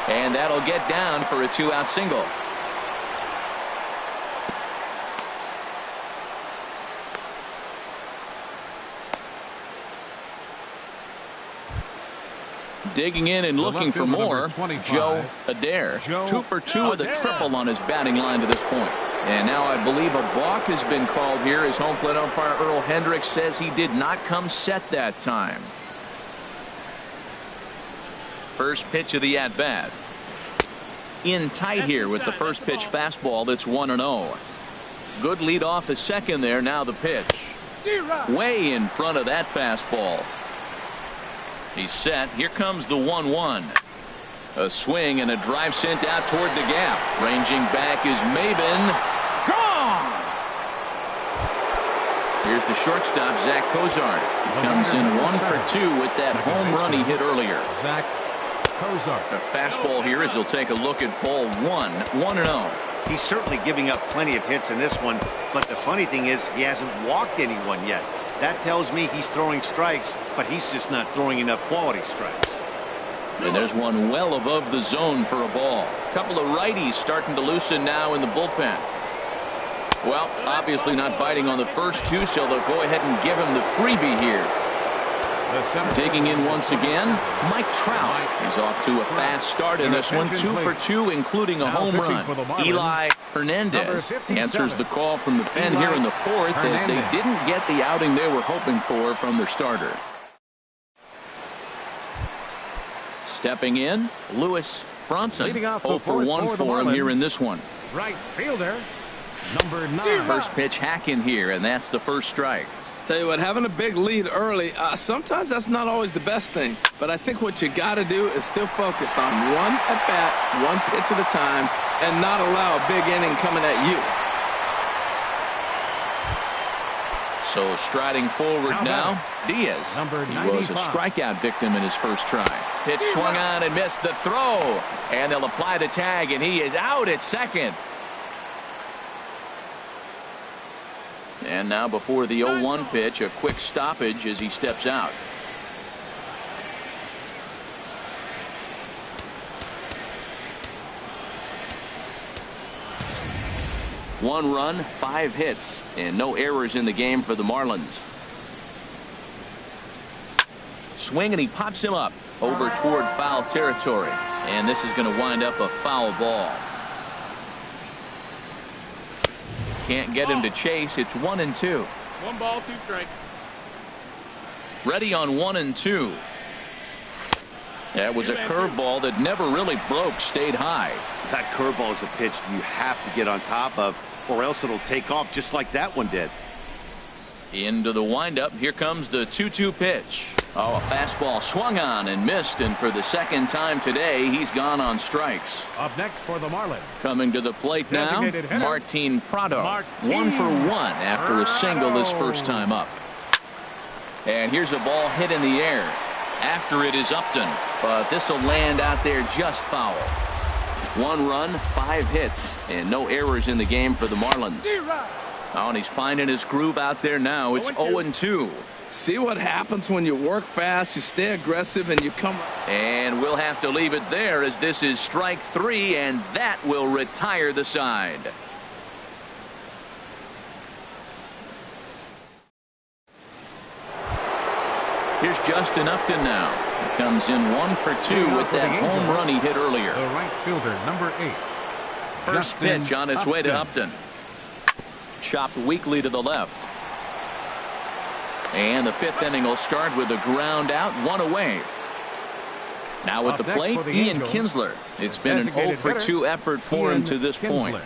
And that'll get down for a 2-out single. Digging in and looking for more, Joe Adair. 2 for 2 with a triple on his batting line to this point. And now I believe a balk has been called here as home plate umpire Earl Hendricks says he did not come set that time. First pitch of the at-bat. In tight here with the first pitch fastball that's 1-0. Good lead off a second there. Now the pitch. Way in front of that fastball. He's set. Here comes the 1-1. A swing and a drive sent out toward the gap. Ranging back is Maben. Gone! Here's the shortstop, Zach Cozart. He comes in 1 for 2 with that home run he hit earlier. Zach Cozart. A fastball here as he'll take a look at ball 1. 1-0. He's certainly giving up plenty of hits in this one, but the funny thing is he hasn't walked anyone yet. That tells me he's throwing strikes, but he's just not throwing enough quality strikes. And there's one well above the zone for a ball. A couple of righties starting to loosen now in the bullpen. Well, obviously not biting on the first 2, so they'll go ahead and give him the freebie here. Digging in once again, Mike Trout. He's off to a fast start in this one. 2 for 2, including a home run. Eli Hernandez answers the call from the pen here in the 4th as they didn't get the outing they were hoping for from their starter. Stepping in, Lewis Bronson. 0 for 1 for him here in this one. Right fielder, number 9. First pitch hack in here, and that's the first strike. Tell you what, having a big lead early, sometimes that's not always the best thing. But I think what you got to do is still focus on 1 at-bat, 1 pitch at a time, and not allow a big inning coming at you. So striding forward now, Diaz. He was a strikeout victim in his first try. Pitch swung on and missed the throw. And they'll apply the tag, and he is out at second. And now before the 0-1 pitch, a quick stoppage as he steps out. One run, 5 hits, and no errors in the game for the Marlins. Swing, and he pops him up over toward foul territory. And this is going to wind up a foul ball. Can't get him to chase. It's 1-2. 1 ball, 2 strikes. Ready on 1-2. That was a curveball that never really broke, stayed high. That curveball is a pitch you have to get on top of, or else it'll take off just like that one did. Into the windup. Here comes the 2-2 pitch. Oh, a fastball swung on and missed, and for the second time today, he's gone on strikes. Up next for the Marlins. Coming to the plate now, Martin Prado. 1 for 1 after a single his first time up. And here's a ball hit in the air. After it is Upton, but this will land out there just foul. 1 run, 5 hits, and no errors in the game for the Marlins. Oh, and he's finding his groove out there now. It's 0-2. See what happens when you work fast, you stay aggressive, and you come. And we'll have to leave it there as this is strike 3, and that will retire the side. Here's Justin Upton now. He comes in 1 for 2 with that home run he hit earlier. The right fielder, number 8. First Justin pitch on its way to Upton. Chopped weakly to the left. And the 5th inning will start with a ground out, 1 away. Now at the plate, Ian Kinsler. It's been an 0 for 2 effort for him to this point.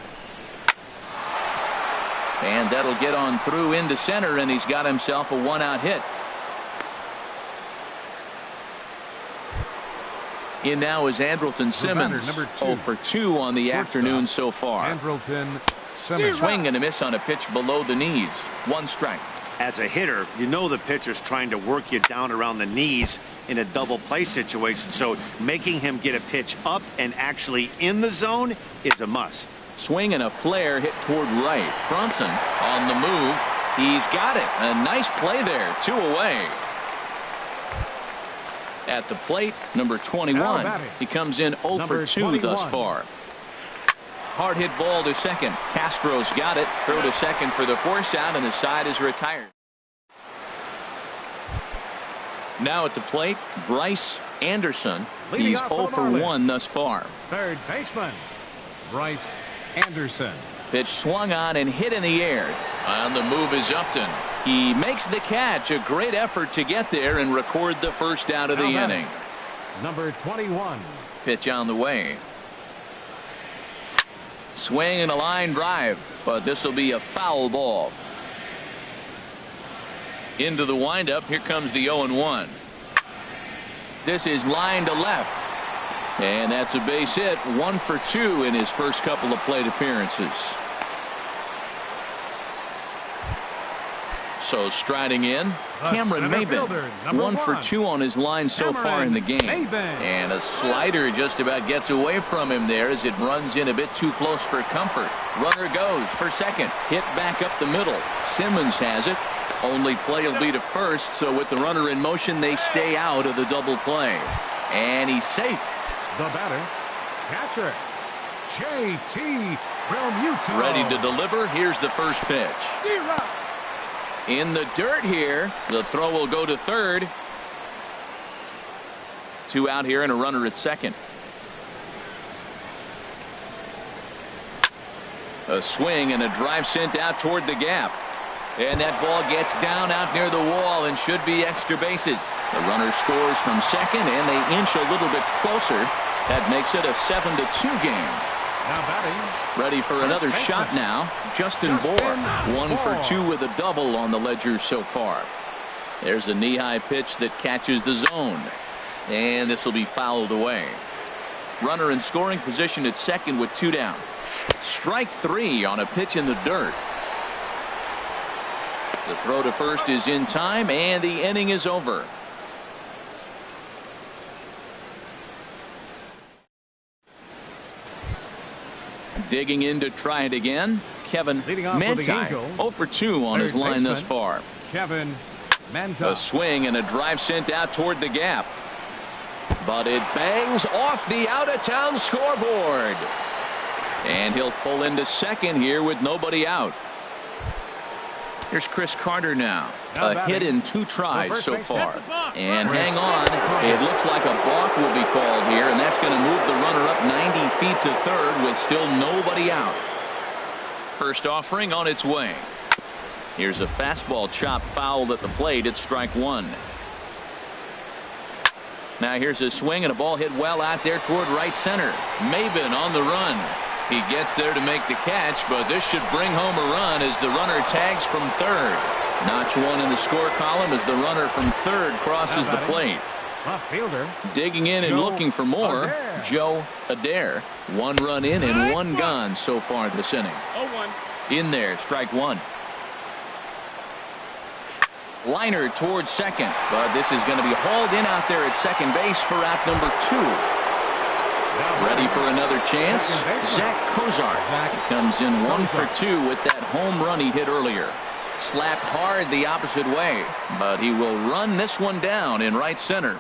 And that'll get on through into center, and he's got himself a 1-out hit. In now is Andrelton Simmons. 0 for 2 on the afternoon so far. Andrelton Simmons. Swing and a miss on a pitch below the knees. 1 strike. As a hitter, you know the pitcher's trying to work you down around the knees in a double play situation. So making him get a pitch up and actually in the zone is a must. Swing and a flare hit toward right. Bronson on the move. He's got it. A nice play there. 2 away. At the plate, number 21. He comes in 0 for 2 thus far. Hard hit ball to second. Castro's got it. Throw to second for the force out, and the side is retired. Now at the plate, Bryce Anderson. He's 0 for 1 thus far. Third baseman, Bryce Anderson. Pitch swung on and hit in the air. On the move is Upton. He makes the catch. A great effort to get there and record the first out of the inning. Number 21. Pitch on the way. Swing and a line drive, but this will be a foul ball. Into the windup. Here comes the 0-1. This is line to left. And that's a base hit. 1 for 2 in his first couple of plate appearances. So striding in, Cameron Maybin. 1 for 2 on his line so far in the game. And a slider just about gets away from him there as it runs in a bit too close for comfort. Runner goes for second. Hit back up the middle. Simmons has it. Only play will be to first, so with the runner in motion, they stay out of the double play. And he's safe. The batter, catcher, J.T. Realmuto. Ready to deliver. Here's the first pitch. In the dirt here. The throw will go to third. 2 out here and a runner at second. A swing and a drive sent out toward the gap. And that ball gets down out near the wall and should be extra bases. The runner scores from second, and they inch a little bit closer. That makes it a 7-2 game. Now batting. Ready for another shot now. Justin Bour. 1 for 2 with a double on the ledger so far. There's a knee-high pitch that catches the zone. And this will be fouled away. Runner in scoring position at second with 2 down. Strike 3 on a pitch in the dirt. The throw to first is in time, and the inning is over. Digging in to try it again, Kevin Manti. 0 for 2 on his line thus far. Kevin Manti. A swing and a drive sent out toward the gap. But it bangs off the out-of-town scoreboard. And he'll pull into second here with nobody out. Here's Chris Carter now. A hit in 2 tries so far. And hang on. It looks like a balk will be called here, and that's going to move the runner up 90 feet to third with still nobody out. First offering on its way. Here's a fastball chopped foul at the plate. It's strike 1. Now here's a swing and a ball hit well out there toward right center. Maybin on the run. He gets there to make the catch, but this should bring home a run as the runner tags from third. Notch 1 in the score column as the runner from third crosses the plate. Fielder. Digging in and looking for more, Adair. Joe Adair. 1 run in and 1 gone so far this inning. 0-1. In there, strike 1. Liner towards second, but this is going to be hauled in out there at second base for out number 2. Ready for another chance. Zach Cozart comes in 1 for 2 with that home run he hit earlier. Slapped hard the opposite way, but he will run this one down in right center.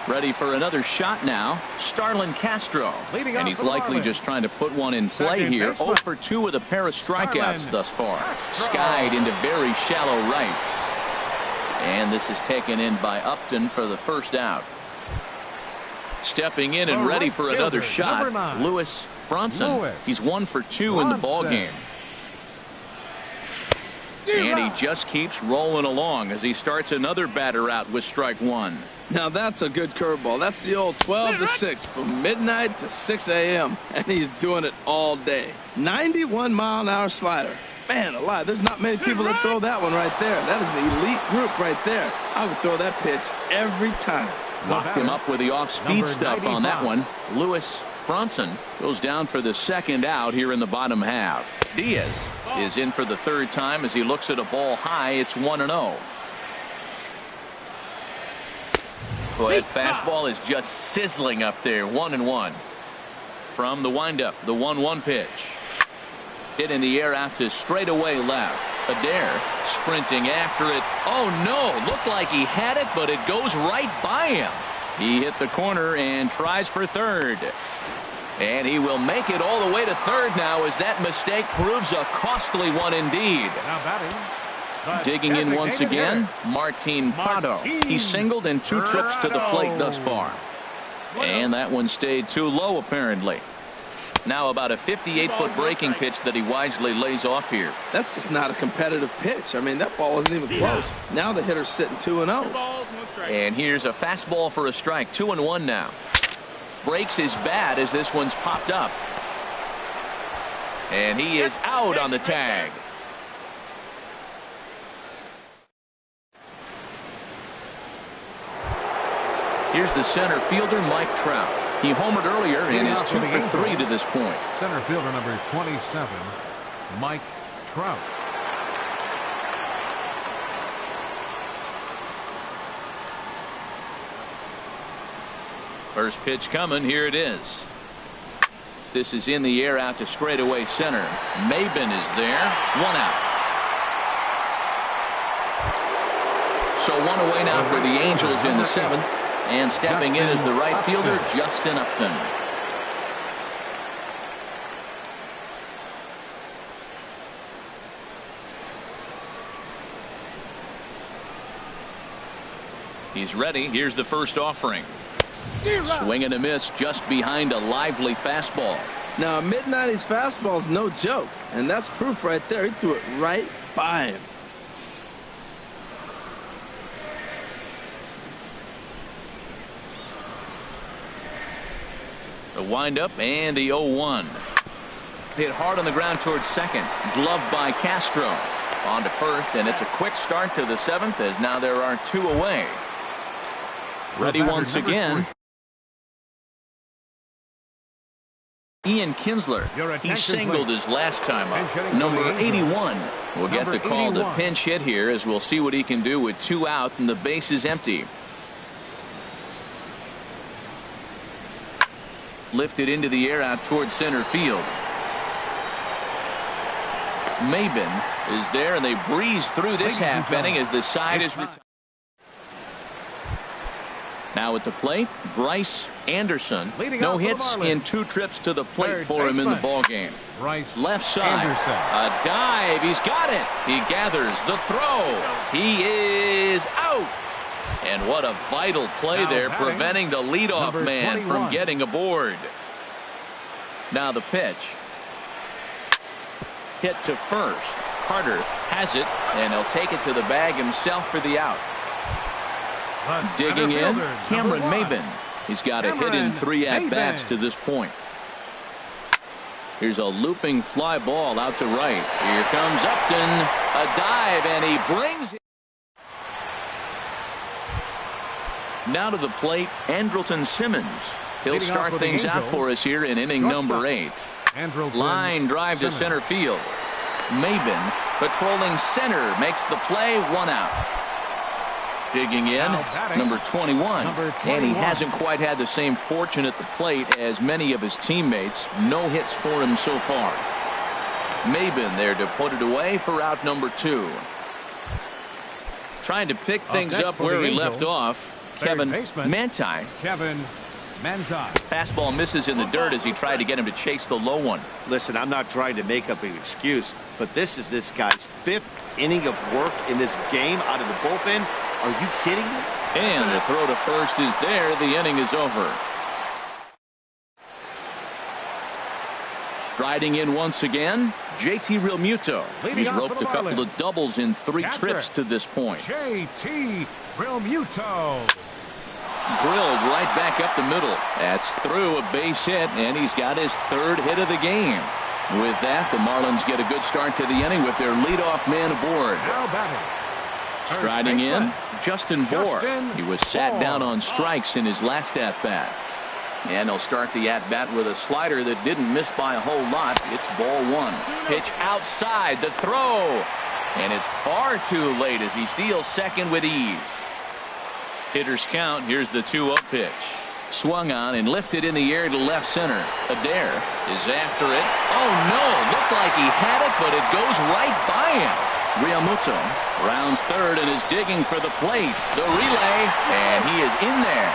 Ready for another shot now. Starlin Castro. And he's likely just trying to put one in play here. 0 for 2 with a pair of strikeouts thus far. Skied into very shallow right. And this is taken in by Upton for the first out. Stepping in and ready for another shot, Lewis Bronson. He's 1 for 2 in the ball game. And he just keeps rolling along as he starts another batter out with strike one. Now that's a good curveball. That's the old 12 to 6 from midnight to 6 a.m. and he's doing it all day. 91-mile-an-hour slider. Man alive, there's not many people that throw that one right there. That is the elite group right there. I would throw that pitch every time. Locked him up with the off-speed stuff on that one. Lewis Bronson goes down for the second out here in the bottom half. Diaz is in for the third time as he looks at a ball high. It's 1-0. Boy, that fastball is just sizzling up there. 1-1 from the windup. The 1-1 pitch. Hit in the air out to straightaway left. Adair sprinting after it. Oh no, looked like he had it, but it goes right by him. He hit the corner and tries for third. And he will make it all the way to third now as that mistake proves a costly one indeed. Digging in once again, Martin Prado. He singled in 2 trips to the plate thus far. And that one stayed too low apparently. Now about a 58-foot breaking pitch that he wisely lays off here. That's just not a competitive pitch. I mean, that ball wasn't even close. Now the hitter's sitting 2-0. And here's a fastball for a strike. 2-1 now. Breaks his bat as this one's popped up. And he is out on the tag. Here's the center fielder, Mike Trout. He homered earlier and is 2 for 3 to this point. Center fielder number 27, Mike Trout. First pitch coming. Here it is. This is in the air out to straightaway center. Maben is there. 1 out. So 1 away now for the Angels in the 7th. And stepping in is the right fielder, Justin Upton. He's ready. Here's the first offering. Swing and a miss just behind a lively fastball. Now, midnight, his fastball is no joke. And that's proof right there. He threw it right by him. The windup and the 0-1. Hit hard on the ground towards second. Gloved by Castro. On to first, and it's a quick start to the 7th as now there are 2 away. Ready once again. Ian Kinsler. He singled his last time up. Number 81 will get the call to pinch hit here as we'll see what he can do with 2 out and the base is empty. Lifted into the air out towards center field. Maben is there and they breeze through this half inning as the side is retired. Now at the plate, Bryce Anderson. No hits in 2 trips to the plate for him in the ball game. Left side, a dive. He's got it. He gathers the throw. He is out. And what a vital play there, preventing the leadoff man from getting aboard. Now the pitch. Hit to first. Carter has it, and he'll take it to the bag himself for the out. Digging in, Cameron Maben. He's got a hit in 3 at-bats to this point. Here's a looping fly ball out to right. Here comes Upton. A dive, and he brings it. Now to the plate, Andrelton Simmons. He'll start things out for us here in inning number 8. Line drive to center field. Maben patrolling center makes the play. 1 out. Digging in, number 21. And he hasn't quite had the same fortune at the plate as many of his teammates. No hits for him so far. Maben there to put it away for out number 2. Trying to pick things up where he left off. Kevin Manti. Fastball misses in the dirt as he tried to get him to chase the low one. Listen, I'm not trying to make up an excuse, but this is this guy's 5th inning of work in this game out of the bullpen. Are you kidding me? And the throw to first is there. The inning is over. Striding in once again, JT Realmuto. He's roped a couple of doubles in 3 trips to this point. JT Realmuto. Drilled right back up the middle. That's through a base hit, and he's got his 3rd hit of the game. With that, the Marlins get a good start to the inning with their leadoff man aboard. Now batting. Striding in, Justin Bour. He was sat down on strikes in his last at-bat. And he'll start the at-bat with a slider that didn't miss by a whole lot. It's ball 1. Pitch outside, the throw. And it's far too late as he steals second with ease. Hitters count. Here's the 2-0 pitch. Swung on and lifted in the air to left center. Adair is after it. Oh no, looked like he had it, but it goes right by him. Realmuto rounds third and is digging for the plate. The relay, and he is in there.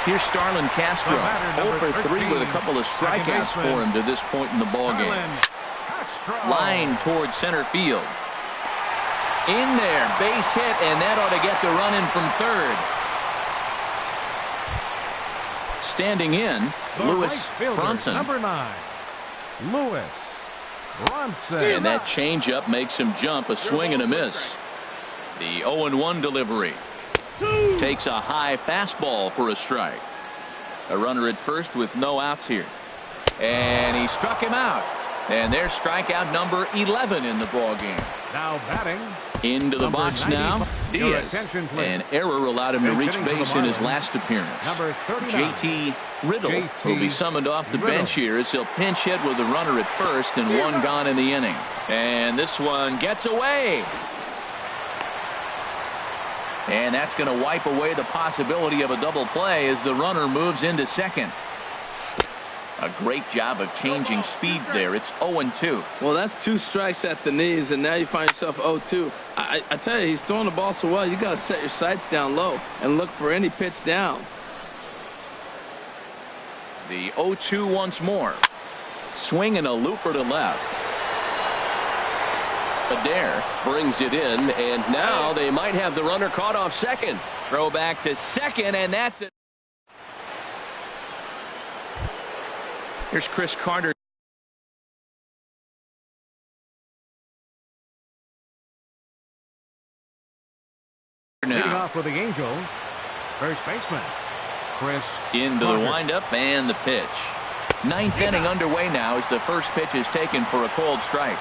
Here's Starlin Castro, 0 for 3 with a couple of strikeouts for him to this point in the ballgame. Line towards center field. In there, base hit, and that ought to get the run in from third. Standing in, Lewis Bronson. Number 9, Lewis Bronson. And that changeup makes him jump, a swing and a miss. The 0-1 delivery. Takes a high fastball for a strike. A runner at first with no outs here. And he struck him out. And there's strikeout number 11 in the ballgame. Now batting. Into the box now, Diaz. An error allowed him to reach base in his last appearance. JT Riddle will be summoned off the bench here as he'll pinch hit with a runner at first and 1 gone in the inning. And this one gets away. And that's going to wipe away the possibility of a double play as the runner moves into second. A great job of changing speeds there. It's 0-2. Well, that's 2 strikes at the knees, and now you find yourself 0-2. I tell you, he's throwing the ball so well, you got to set your sights down low and look for any pitch down. The 0-2 once more. Swing and a looper to left. Adair brings it in, and now they might have the runner caught off second. Throw back to second, and that's it. Here's Chris Carter. Leading off with the Angels, first baseman Chris into Carter. The windup and the pitch. 9th inning underway now as the first pitch is taken for a cold strike.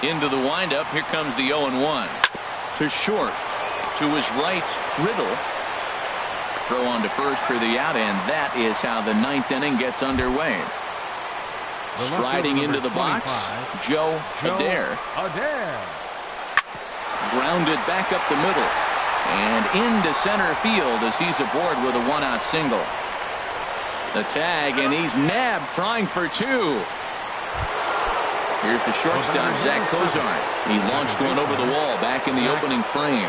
Into the windup. Here comes the 0-1 to short. To his right, Riddle. Throw on to first for the out, and that is how the 9th inning gets underway. Striding into the box, Joe Adair. Grounded back up the middle and into center field as he's aboard with a 1-out single. The tag, and he's nabbed trying for 2. Here's the shortstop, Zach Cozart. He launched one over the wall back in the opening frame.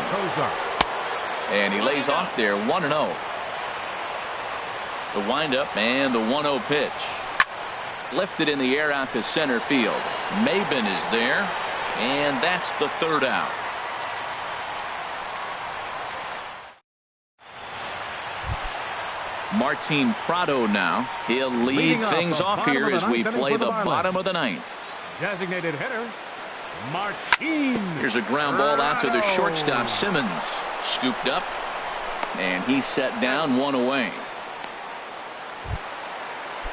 And he lays off there, 1-0. The windup and the 1-0 pitch. Lifted in the air out to center field. Maben is there, and that's the 3rd out. Martin Prado now. He'll lead things off here as we play the bottom of the 9th. Designated hitter, Martin. Here's a ground ball out to the shortstop, Simmons. Scooped up, and he's set down, 1 away.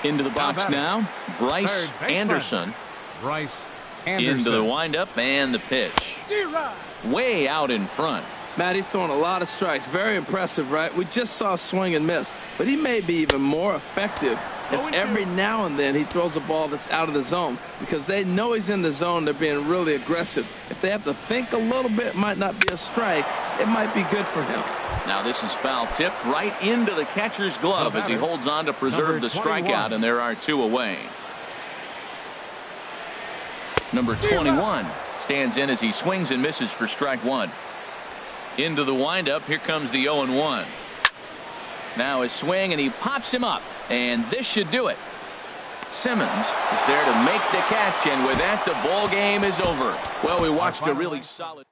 Into the box now, Bryce Anderson. Bryce Anderson. Into the windup and the pitch. Way out in front. Matt, he's throwing a lot of strikes. Very impressive, right? We just saw swing and miss, but he may be even more effective if every now and then he throws a ball that's out of the zone, because they know he's in the zone. They're being really aggressive. If they have to think a little bit, it might not be a strike. It might be good for him. Now this is foul tipped right into the catcher's glove as he holds on to preserve the strikeout, and there are 2 away. Number 21 stands in as he swings and misses for strike 1. Into the windup. Here comes the 0-1. Now his swing, and he pops him up, and this should do it. Simmons is there to make the catch, and with that, the ball game is over. Well, we watched a really solid